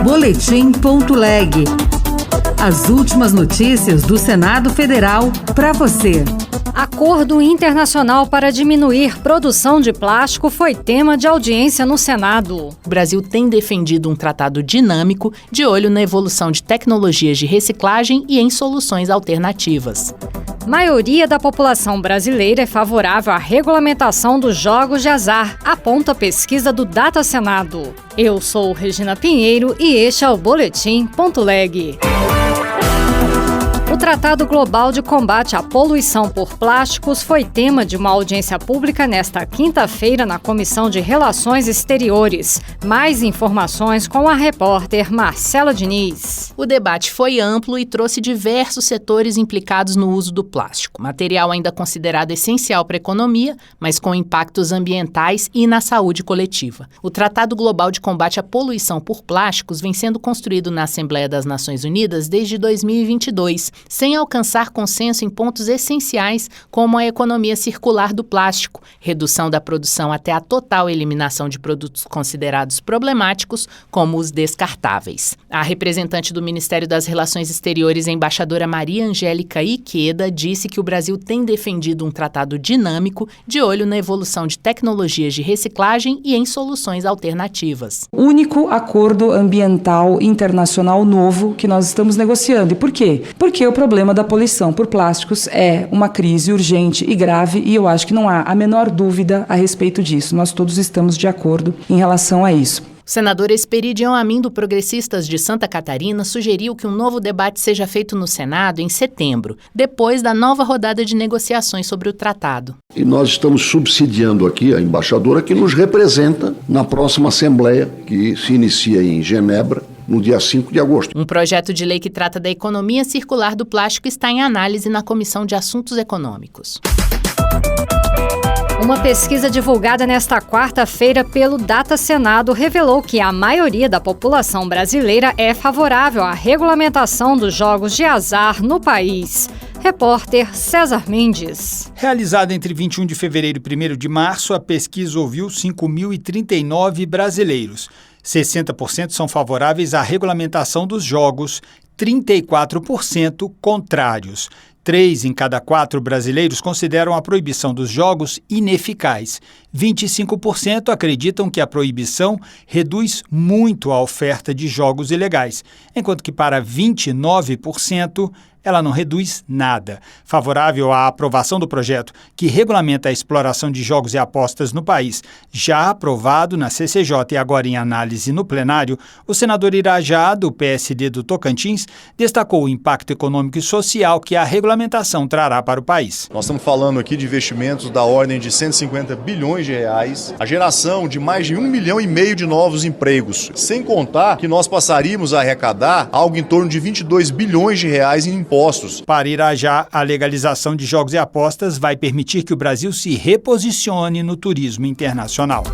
O: Boletim.leg. As últimas notícias do Senado Federal para você.
N: Acordo internacional para diminuir produção de plástico foi tema de audiência no Senado.
A: O Brasil tem defendido um tratado dinâmico de olho na evolução de tecnologias de reciclagem e em soluções alternativas.
N: Maioria da população brasileira é favorável à regulamentação dos jogos de azar, aponta a pesquisa do Data Senado. Eu sou Regina Pinheiro e este é o Boletim.leg. O Tratado Global de Combate à Poluição por Plásticos foi tema de uma audiência pública nesta quinta-feira na Comissão de Relações Exteriores. Mais informações com a repórter Marcela Diniz.
A: O debate foi amplo e trouxe diversos setores implicados no uso do plástico. Material ainda considerado essencial para a economia, mas com impactos ambientais e na saúde coletiva. O Tratado Global de Combate à Poluição por Plásticos vem sendo construído na Assembleia das Nações Unidas desde 2022, sem alcançar consenso em pontos essenciais como a economia circular do plástico, redução da produção até a total eliminação de produtos considerados problemáticos, como os descartáveis. A representante do Ministério das Relações Exteriores, a embaixadora Maria Angélica Iqueda, disse que o Brasil tem defendido um tratado dinâmico de olho na evolução de tecnologias de reciclagem e em soluções alternativas.
I: Único acordo ambiental internacional novo que nós estamos negociando. E por quê? Porque o problema da poluição por plásticos é uma crise urgente e grave, e eu acho que não há a menor dúvida a respeito disso. Nós todos estamos de acordo em relação a isso.
A: O senador Esperidião Amin, do Progressistas de Santa Catarina, sugeriu que um novo debate seja feito no Senado em setembro, depois da nova rodada de negociações sobre o tratado.
L: E nós estamos subsidiando aqui a embaixadora que nos representa na próxima Assembleia, que se inicia em Genebra, no dia 5 de agosto.
A: Um projeto de lei que trata da economia circular do plástico está em análise na Comissão de Assuntos Econômicos.
N: Uma pesquisa divulgada nesta quarta-feira pelo Data Senado revelou que a maioria da população brasileira é favorável à regulamentação dos jogos de azar no país. Repórter César Mendes.
P: Realizada entre 21 de fevereiro e 1º de março, a pesquisa ouviu 5.039 brasileiros. 60% são favoráveis à regulamentação dos jogos, 34% contrários. 3 em cada 4 brasileiros consideram a proibição dos jogos ineficaz. 25% acreditam que a proibição reduz muito a oferta de jogos ilegais, enquanto que para 29% ela não reduz nada. Favorável à aprovação do projeto que regulamenta a exploração de jogos e apostas no país, já aprovado na CCJ e agora em análise no plenário, o senador Irajá, do PSD do Tocantins, destacou o impacto econômico e social que a regulamentação trará para o país.
S: Nós estamos falando aqui de investimentos da ordem de 150 bilhões de reais, a geração de mais de 1,5 milhão de novos empregos, sem contar que nós passaríamos a arrecadar algo em torno de 22 bilhões de reais em impostos.
P: Para Irajá, a legalização de jogos e apostas vai permitir que o Brasil se reposicione no turismo internacional.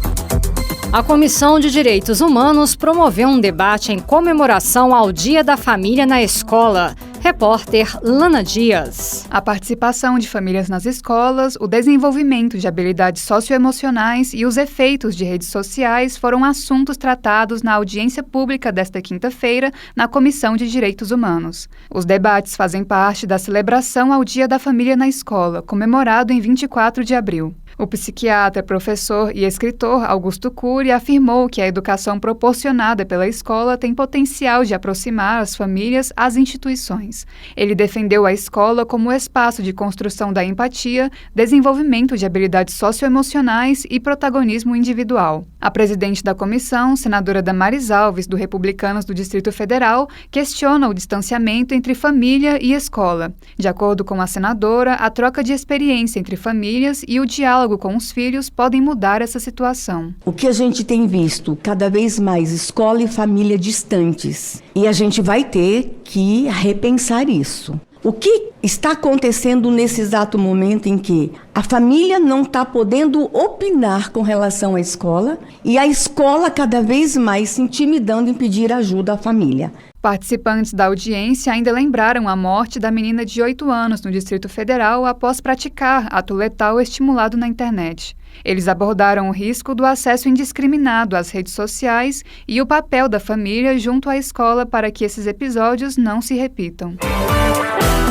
N: A Comissão de Direitos Humanos promoveu um debate em comemoração ao Dia da Família na escola. Repórter Lana Dias.
G: A participação de famílias nas escolas, o desenvolvimento de habilidades socioemocionais e os efeitos de redes sociais foram assuntos tratados na audiência pública desta quinta-feira na Comissão de Direitos Humanos. Os debates fazem parte da celebração ao Dia da Família na escola, comemorado em 24 de abril. O psiquiatra, professor e escritor Augusto Cury afirmou que a educação proporcionada pela escola tem potencial de aproximar as famílias às instituições. Ele defendeu a escola como espaço de construção da empatia, desenvolvimento de habilidades socioemocionais e protagonismo individual. A presidente da comissão, senadora Damares Alves, do Republicanos do Distrito Federal, questiona o distanciamento entre família e escola. De acordo com a senadora, a troca de experiência entre famílias e o diálogo com os filhos podem mudar essa situação.
Z: O que a gente tem visto cada vez mais escola e família distantes. E a gente vai ter que repensar isso. O que está acontecendo nesse exato momento em que a família não está podendo opinar com relação à escola e a escola cada vez mais se intimidando em pedir ajuda à família?
G: Participantes da audiência ainda lembraram a morte da menina de 8 anos no Distrito Federal após praticar ato letal estimulado na internet. Eles abordaram o risco do acesso indiscriminado às redes sociais e o papel da família junto à escola para que esses episódios não se repitam.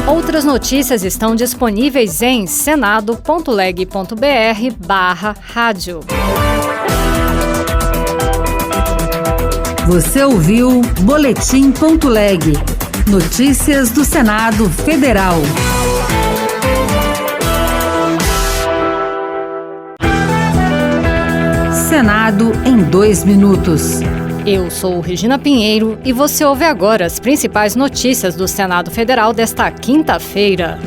N: Outras notícias estão disponíveis em senado.leg.br/rádio.
O: Você ouviu Boletim.leg. Notícias do Senado Federal. Senado em 2 minutos.
N: Eu sou Regina Pinheiro e você ouve agora as principais notícias do Senado Federal desta quinta-feira.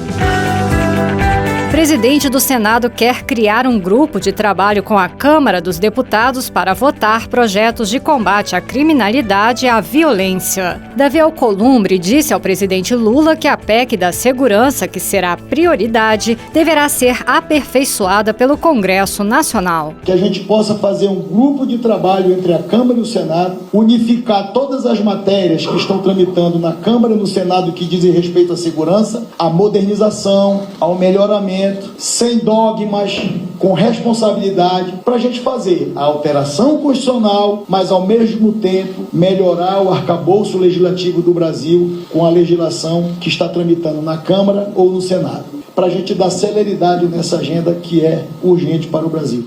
N: O presidente do Senado quer criar um grupo de trabalho com a Câmara dos Deputados para votar projetos de combate à criminalidade e à violência. Davi Alcolumbre disse ao presidente Lula que a PEC da segurança, que será prioridade, deverá ser aperfeiçoada pelo Congresso Nacional.
C: Que a gente possa fazer um grupo de trabalho entre a Câmara e o Senado, unificar todas as matérias que estão tramitando na Câmara e no Senado que dizem respeito à segurança, à modernização, ao melhoramento, sem dogmas, com responsabilidade, para a gente fazer a alteração constitucional, mas ao mesmo tempo melhorar o arcabouço legislativo do Brasil com a legislação que está tramitando na Câmara ou no Senado, para a gente dar celeridade nessa agenda que é urgente para o Brasil.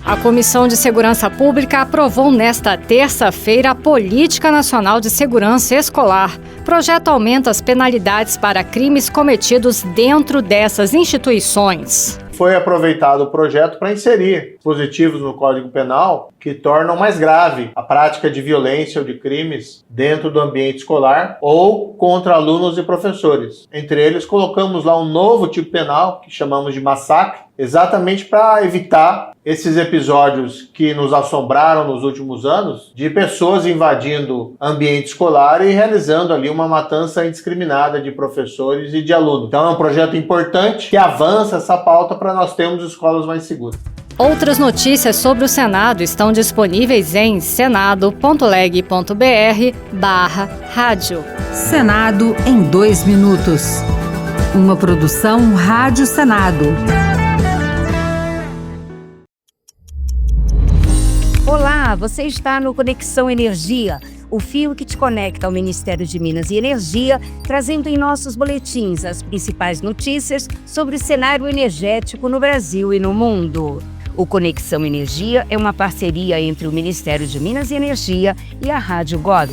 N: A Comissão de Segurança Pública aprovou nesta terça-feira a Política Nacional de Segurança Escolar. O projeto aumenta as penalidades para crimes cometidos dentro dessas instituições.
D: Foi aproveitado o projeto para inserir dispositivos no Código Penal que tornam mais grave a prática de violência ou de crimes dentro do ambiente escolar ou contra alunos e professores. Entre eles, colocamos lá um novo tipo penal que chamamos de massacre, exatamente para evitar esses episódios que nos assombraram nos últimos anos de pessoas invadindo ambiente escolar e realizando ali uma matança indiscriminada de professores e de alunos. Então é um projeto importante que avança essa pauta para nós termos escolas mais seguras.
N: Outras notícias sobre o Senado estão disponíveis em senado.leg.br/rádio.
O: Senado em 2 minutos. Uma produção Rádio Senado.
R: Olá, você está no Conexão Energia, o fio que te conecta ao Ministério de Minas e Energia, trazendo em nossos boletins as principais notícias sobre o cenário energético no Brasil e no mundo. O Conexão Energia é uma parceria entre o Ministério de Minas e Energia e a Rádio Gov.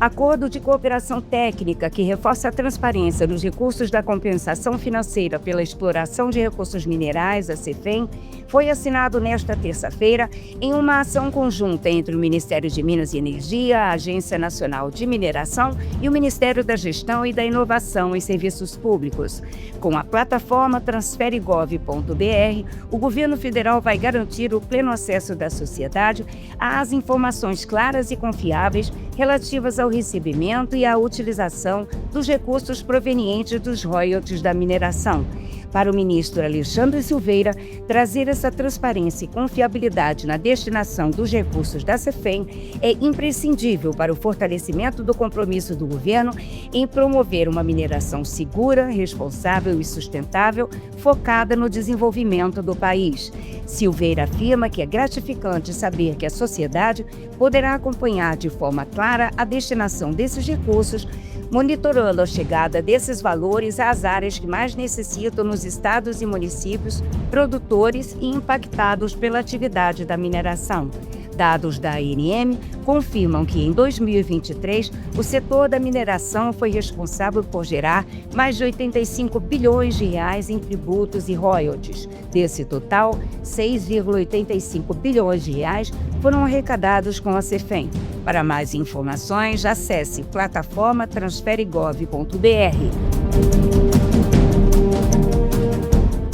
R: Acordo de cooperação técnica que reforça a transparência nos recursos da compensação financeira pela exploração de recursos minerais, a CEFEM, foi assinado nesta terça-feira em uma ação conjunta entre o Ministério de Minas e Energia, a Agência Nacional de Mineração e o Ministério da Gestão e da Inovação em Serviços Públicos. Com a plataforma transferegov.br, o governo federal vai garantir o pleno acesso da sociedade às informações claras e confiáveis relativas ao recebimento e à utilização dos recursos provenientes dos royalties da mineração. Para o ministro Alexandre Silveira, trazer essa transparência e confiabilidade na destinação dos recursos da CEFEM é imprescindível para o fortalecimento do compromisso do governo em promover uma mineração segura, responsável e sustentável, focada no desenvolvimento do país. Silveira afirma que é gratificante saber que a sociedade poderá acompanhar de forma clara a destinação desses recursos, monitorando a chegada desses valores às áreas que mais necessitam nos estados e municípios produtores e impactados pela atividade da mineração. Dados da ANM confirmam que em 2023 o setor da mineração foi responsável por gerar mais de 85 bilhões de reais em tributos e royalties. Desse total, 6,85 bilhões de reais foram arrecadados com a CEFEM. Para mais informações, acesse plataforma transferegov.br.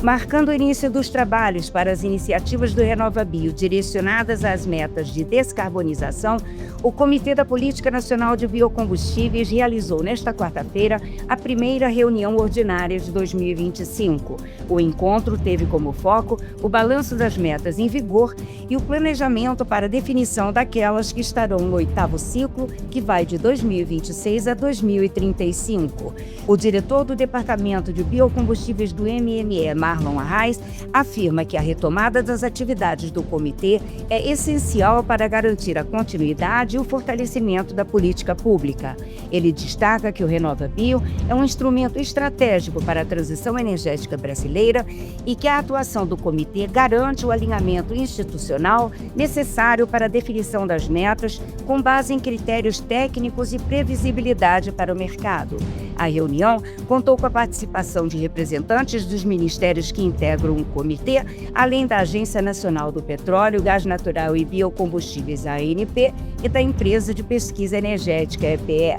R: Marcando o início dos trabalhos para as iniciativas do RenovaBio direcionadas às metas de descarbonização, o Comitê da Política Nacional de Biocombustíveis realizou nesta quarta-feira a primeira reunião ordinária de 2025. O encontro teve como foco o balanço das metas em vigor e o planejamento para a definição daquelas que estarão no 8º ciclo, que vai de 2026 a 2035. O diretor do Departamento de Biocombustíveis do MME, Marlon Arraes, afirma que a retomada das atividades do comitê é essencial para garantir a continuidade e o fortalecimento da política pública. Ele destaca que o RenovaBio é um instrumento estratégico para a transição energética brasileira e que a atuação do comitê garante o alinhamento institucional necessário para a definição das metas com base em critérios técnicos e previsibilidade para o mercado. A reunião contou com a participação de representantes dos ministérios que integram o comitê, além da Agência Nacional do Petróleo, Gás Natural e Biocombustíveis, ANP, e da Empresa de Pesquisa Energética, EPE.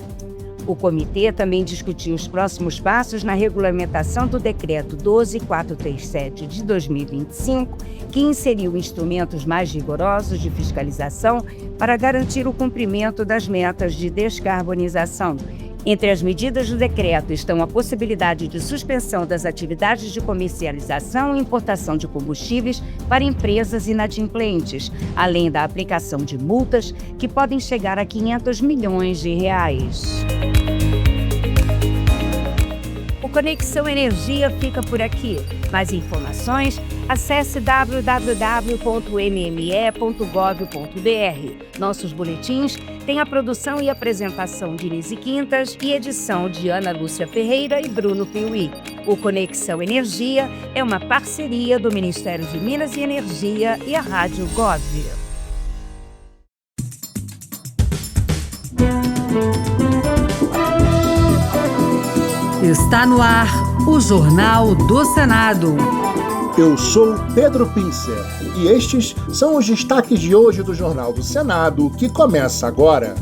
R: O comitê também discutiu os próximos passos na regulamentação do Decreto 12437 de 2025, que inseriu instrumentos mais rigorosos de fiscalização para garantir o cumprimento das metas de descarbonização. Entre as medidas do decreto estão a possibilidade de suspensão das atividades de comercialização e importação de combustíveis para empresas inadimplentes, além da aplicação de multas que podem chegar a 500 milhões de reais. O Conexão Energia fica por aqui. Mais informações, acesse www.mme.gov.br. Nossos boletins têm a produção e apresentação de Nise Quintas e edição de Ana Lúcia Ferreira e Bruno Piuí. O Conexão Energia é uma parceria do Ministério de Minas e Energia e a Rádio Gov.
O: Está no ar o Jornal do Senado.
K: Eu sou Pedro Pincer e estes são os destaques de hoje do Jornal do Senado, que começa agora.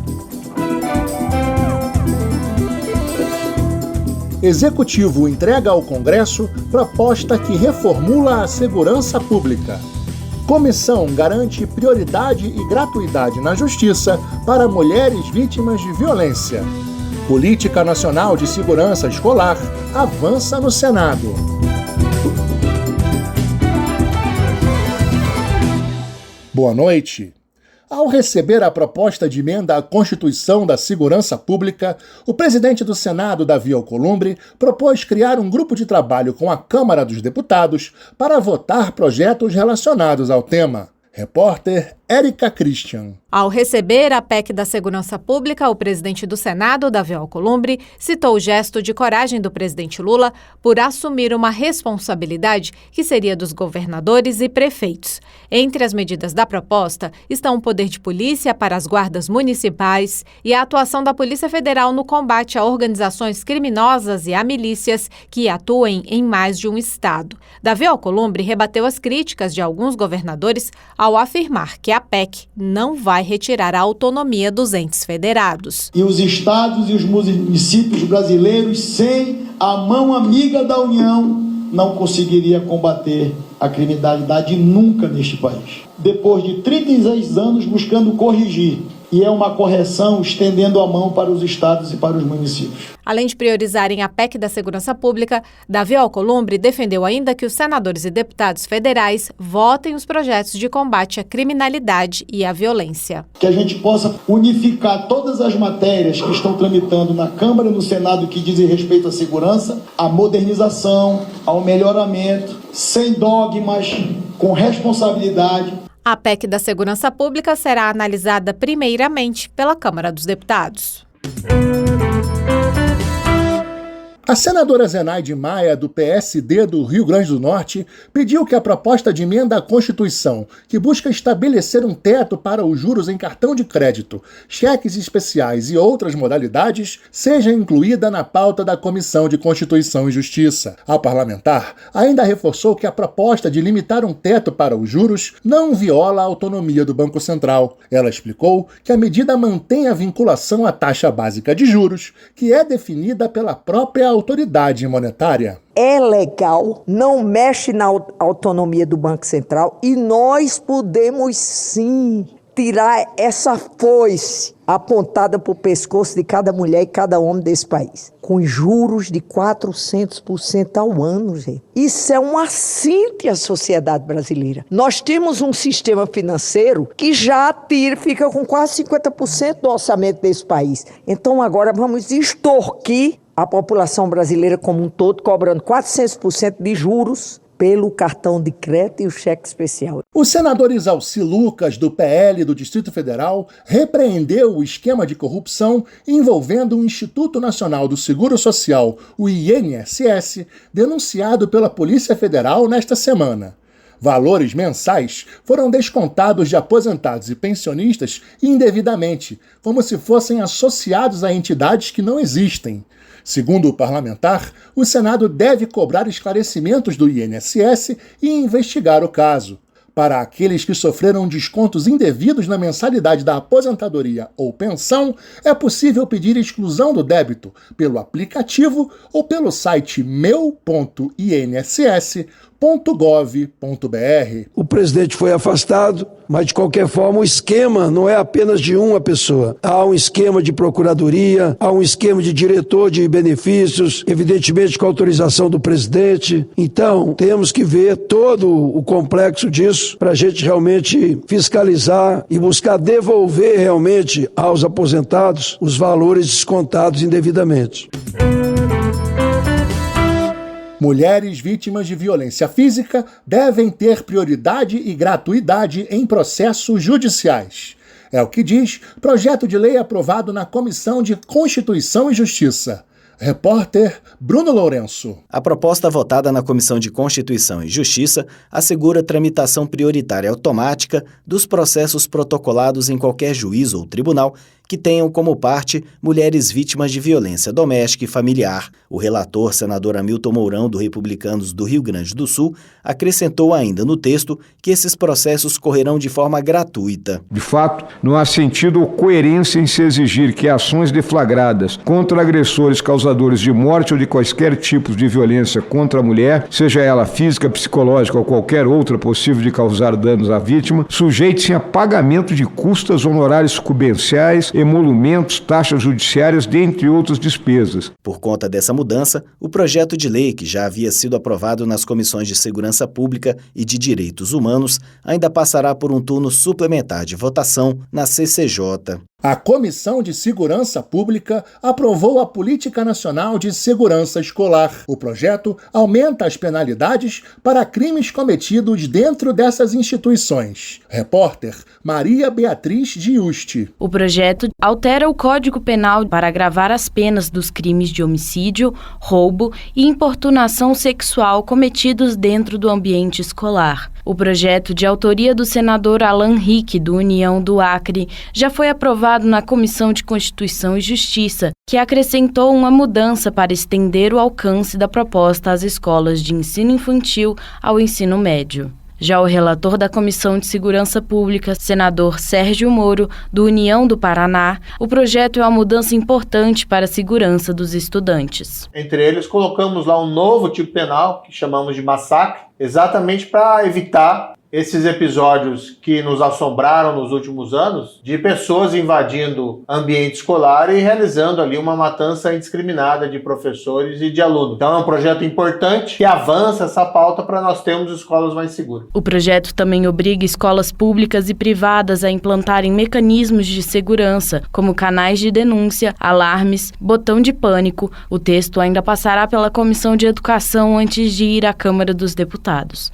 K: Executivo entrega ao Congresso proposta que reformula a segurança pública. Comissão garante prioridade e gratuidade na Justiça para mulheres vítimas de violência. Política Nacional de Segurança Escolar avança no Senado. Boa noite. Ao receber a proposta de emenda à Constituição da Segurança Pública, o presidente do Senado, Davi Alcolumbre, propôs criar um grupo de trabalho com a Câmara dos Deputados para votar projetos relacionados ao tema. Repórter Érica Christian.
Q: Ao receber a PEC da Segurança Pública, o presidente do Senado, Davi Alcolumbre, citou o gesto de coragem do presidente Lula por assumir uma responsabilidade que seria dos governadores e prefeitos. Entre as medidas da proposta estão o poder de polícia para as guardas municipais e a atuação da Polícia Federal no combate a organizações criminosas e a milícias que atuem em mais de um estado. Davi Alcolumbre rebateu as críticas de alguns governadores ao afirmar que a PEC não vai retirar a autonomia dos entes federados.
C: E os estados e os municípios brasileiros, sem a mão amiga da União, não conseguiriam combater a criminalidade nunca neste país. Depois de 36 anos buscando corrigir, e é uma correção estendendo a mão para os estados e para os municípios.
Q: Além de priorizarem a PEC da Segurança Pública, Davi Alcolumbre defendeu ainda que os senadores e deputados federais votem os projetos de combate à criminalidade e à violência.
C: Que a gente possa unificar todas as matérias que estão tramitando na Câmara e no Senado que dizem respeito à segurança, à modernização, ao melhoramento, sem dogmas, com responsabilidade.
Q: A PEC da Segurança Pública será analisada primeiramente pela Câmara dos Deputados.
K: A senadora Zenaide Maia, do PSD do Rio Grande do Norte, pediu que a proposta de emenda à Constituição, que busca estabelecer um teto para os juros em cartão de crédito, cheques especiais e outras modalidades, seja incluída na pauta da Comissão de Constituição e Justiça. A parlamentar ainda reforçou que a proposta de limitar um teto para os juros não viola a autonomia do Banco Central. Ela explicou que a medida mantém a vinculação à taxa básica de juros, que é definida pela própria autoridade monetária.
B: É legal, não mexe na autonomia do Banco Central e nós podemos sim tirar essa foice apontada para o pescoço de cada mulher e cada homem desse país, com juros de 400% ao ano, gente. Isso é um assinte à sociedade brasileira. Nós temos um sistema financeiro que já fica com quase 50% do orçamento desse país. Então agora vamos extorquir a população brasileira como um todo, cobrando 400% de juros pelo cartão de crédito e o cheque especial.
K: O senador Isalci Lucas, do PL do Distrito Federal, repreendeu o esquema de corrupção envolvendo o Instituto Nacional do Seguro Social, o INSS, denunciado pela Polícia Federal nesta semana. Valores mensais foram descontados de aposentados e pensionistas indevidamente, como se fossem associados a entidades que não existem. Segundo o parlamentar, o Senado deve cobrar esclarecimentos do INSS e investigar o caso. Para aqueles que sofreram descontos indevidos na mensalidade da aposentadoria ou pensão, é possível pedir exclusão do débito pelo aplicativo ou pelo site meu.inss.gov.br.
F: O presidente foi afastado, mas de qualquer forma o esquema não é apenas de uma pessoa. Há um esquema de procuradoria, há um esquema de diretor de benefícios, evidentemente com autorização do presidente. Então temos que ver todo o complexo disso para a gente realmente fiscalizar e buscar devolver realmente aos aposentados os valores descontados indevidamente.
K: Mulheres vítimas de violência física devem ter prioridade e gratuidade em processos judiciais. É o que diz projeto de lei aprovado na Comissão de Constituição e Justiça. Repórter Bruno Lourenço.
T: A proposta votada na Comissão de Constituição e Justiça assegura tramitação prioritária automática dos processos protocolados em qualquer juiz ou tribunal que tenham como parte mulheres vítimas de violência doméstica e familiar. O relator, senador Hamilton Mourão, do Republicanos do Rio Grande do Sul, acrescentou ainda no texto que esses processos correrão de forma gratuita.
U: De fato, não há sentido ou coerência em se exigir que ações deflagradas contra agressores causadores de morte ou de quaisquer tipos de violência contra a mulher, seja ela física, psicológica ou qualquer outra possível de causar danos à vítima, sujeite-se a pagamento de custas, honorários sucumbenciais, emolumentos, taxas judiciárias, dentre outras despesas.
T: Por conta dessa mudança, o projeto de lei, que já havia sido aprovado nas Comissões de Segurança Pública e de Direitos Humanos, ainda passará por um turno suplementar de votação na CCJ.
K: A Comissão de Segurança Pública aprovou a Política Nacional de Segurança Escolar. O projeto aumenta as penalidades para crimes cometidos dentro dessas instituições. Repórter Maria Beatriz Giusti.
E: O projeto altera o Código Penal para agravar as penas dos crimes de homicídio, roubo e importunação sexual cometidos dentro do ambiente escolar. O projeto, de autoria do senador Alan Rick, do União do Acre, já foi aprovado na Comissão de Constituição e Justiça, que acrescentou uma mudança para estender o alcance da proposta às escolas de ensino infantil ao ensino médio. Já o relator da Comissão de Segurança Pública, senador Sérgio Moro, do União do Paraná, o projeto é uma mudança importante para a segurança dos estudantes.
D: Entre eles, colocamos lá um novo tipo penal, que chamamos de massacre, exatamente para evitar esses episódios que nos assombraram nos últimos anos, de pessoas invadindo ambiente escolar e realizando ali uma matança indiscriminada de professores e de alunos. Então é um projeto importante que avança essa pauta para nós termos escolas mais seguras.
E: O projeto também obriga escolas públicas e privadas a implantarem mecanismos de segurança, como canais de denúncia, alarmes, botão de pânico. O texto ainda passará pela Comissão de Educação antes de ir à Câmara dos Deputados.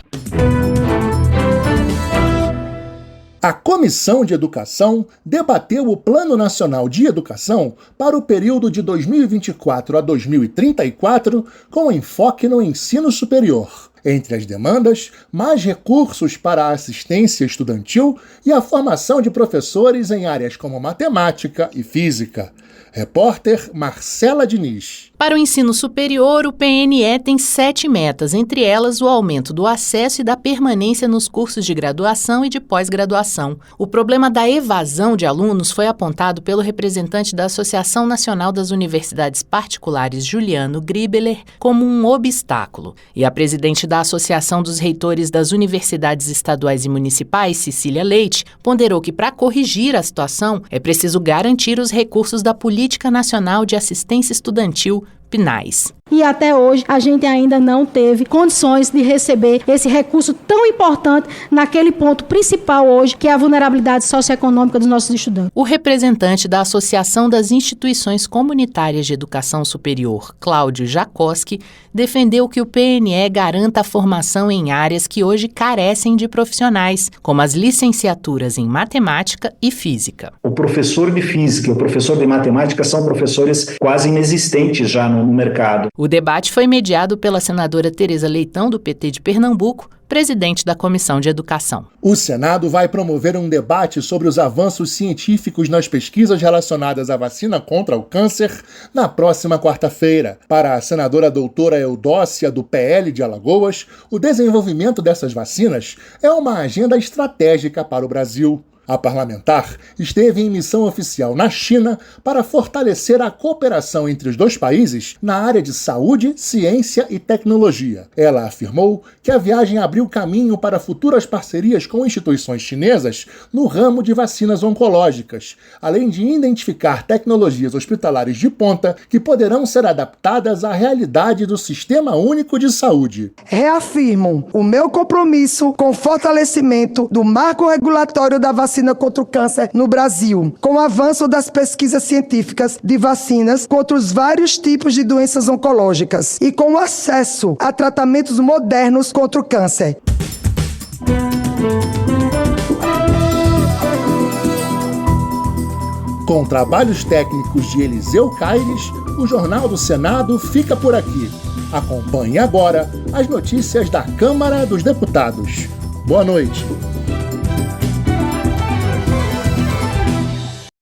K: A Comissão de Educação debateu o Plano Nacional de Educação para o período de 2024 a 2034, com enfoque no ensino superior. Entre as demandas, mais recursos para a assistência estudantil e a formação de professores em áreas como matemática e física. Repórter Marcela Diniz.
A: Para o ensino superior, o PNE tem 7 metas, entre elas o aumento do acesso e da permanência nos cursos de graduação e de pós-graduação. O problema da evasão de alunos foi apontado pelo representante da Associação Nacional das Universidades Particulares, Juliano Gribeler, como um obstáculo. E a presidente da Associação dos Reitores das Universidades Estaduais e Municipais, Cecília Leite, ponderou que para corrigir a situação é preciso garantir os recursos da Política Nacional de Assistência Estudantil, PNAES.
H: E até hoje a gente ainda não teve condições de receber esse recurso tão importante naquele ponto principal hoje, que é a vulnerabilidade socioeconômica dos nossos estudantes.
A: O representante da Associação das Instituições Comunitárias de Educação Superior, Cláudio Jacoski, defendeu que o PNE garanta a formação em áreas que hoje carecem de profissionais, como as licenciaturas em matemática e física.
J: O professor de física e o professor de matemática são professores quase inexistentes já no mercado.
A: O debate foi mediado pela senadora Tereza Leitão, do PT de Pernambuco, presidente da Comissão de Educação.
K: O Senado vai promover um debate sobre os avanços científicos nas pesquisas relacionadas à vacina contra o câncer na próxima quarta-feira. Para a senadora doutora Eudócia, do PL de Alagoas, o desenvolvimento dessas vacinas é uma agenda estratégica para o Brasil. A parlamentar esteve em missão oficial na China para fortalecer a cooperação entre os dois países na área de saúde, ciência e tecnologia. Ela afirmou que a viagem abriu caminho para futuras parcerias com instituições chinesas no ramo de vacinas oncológicas, além de identificar tecnologias hospitalares de ponta que poderão ser adaptadas à realidade do Sistema Único de Saúde.
V: Reafirmo o meu compromisso com o fortalecimento do marco regulatório da vacina contra o câncer no Brasil, com o avanço das pesquisas científicas de vacinas contra os vários tipos de doenças oncológicas e com o acesso a tratamentos modernos contra o câncer.
K: Com trabalhos técnicos de Eliseu Caires, o Jornal do Senado fica por aqui. Acompanhe agora as notícias da Câmara dos Deputados. Boa noite.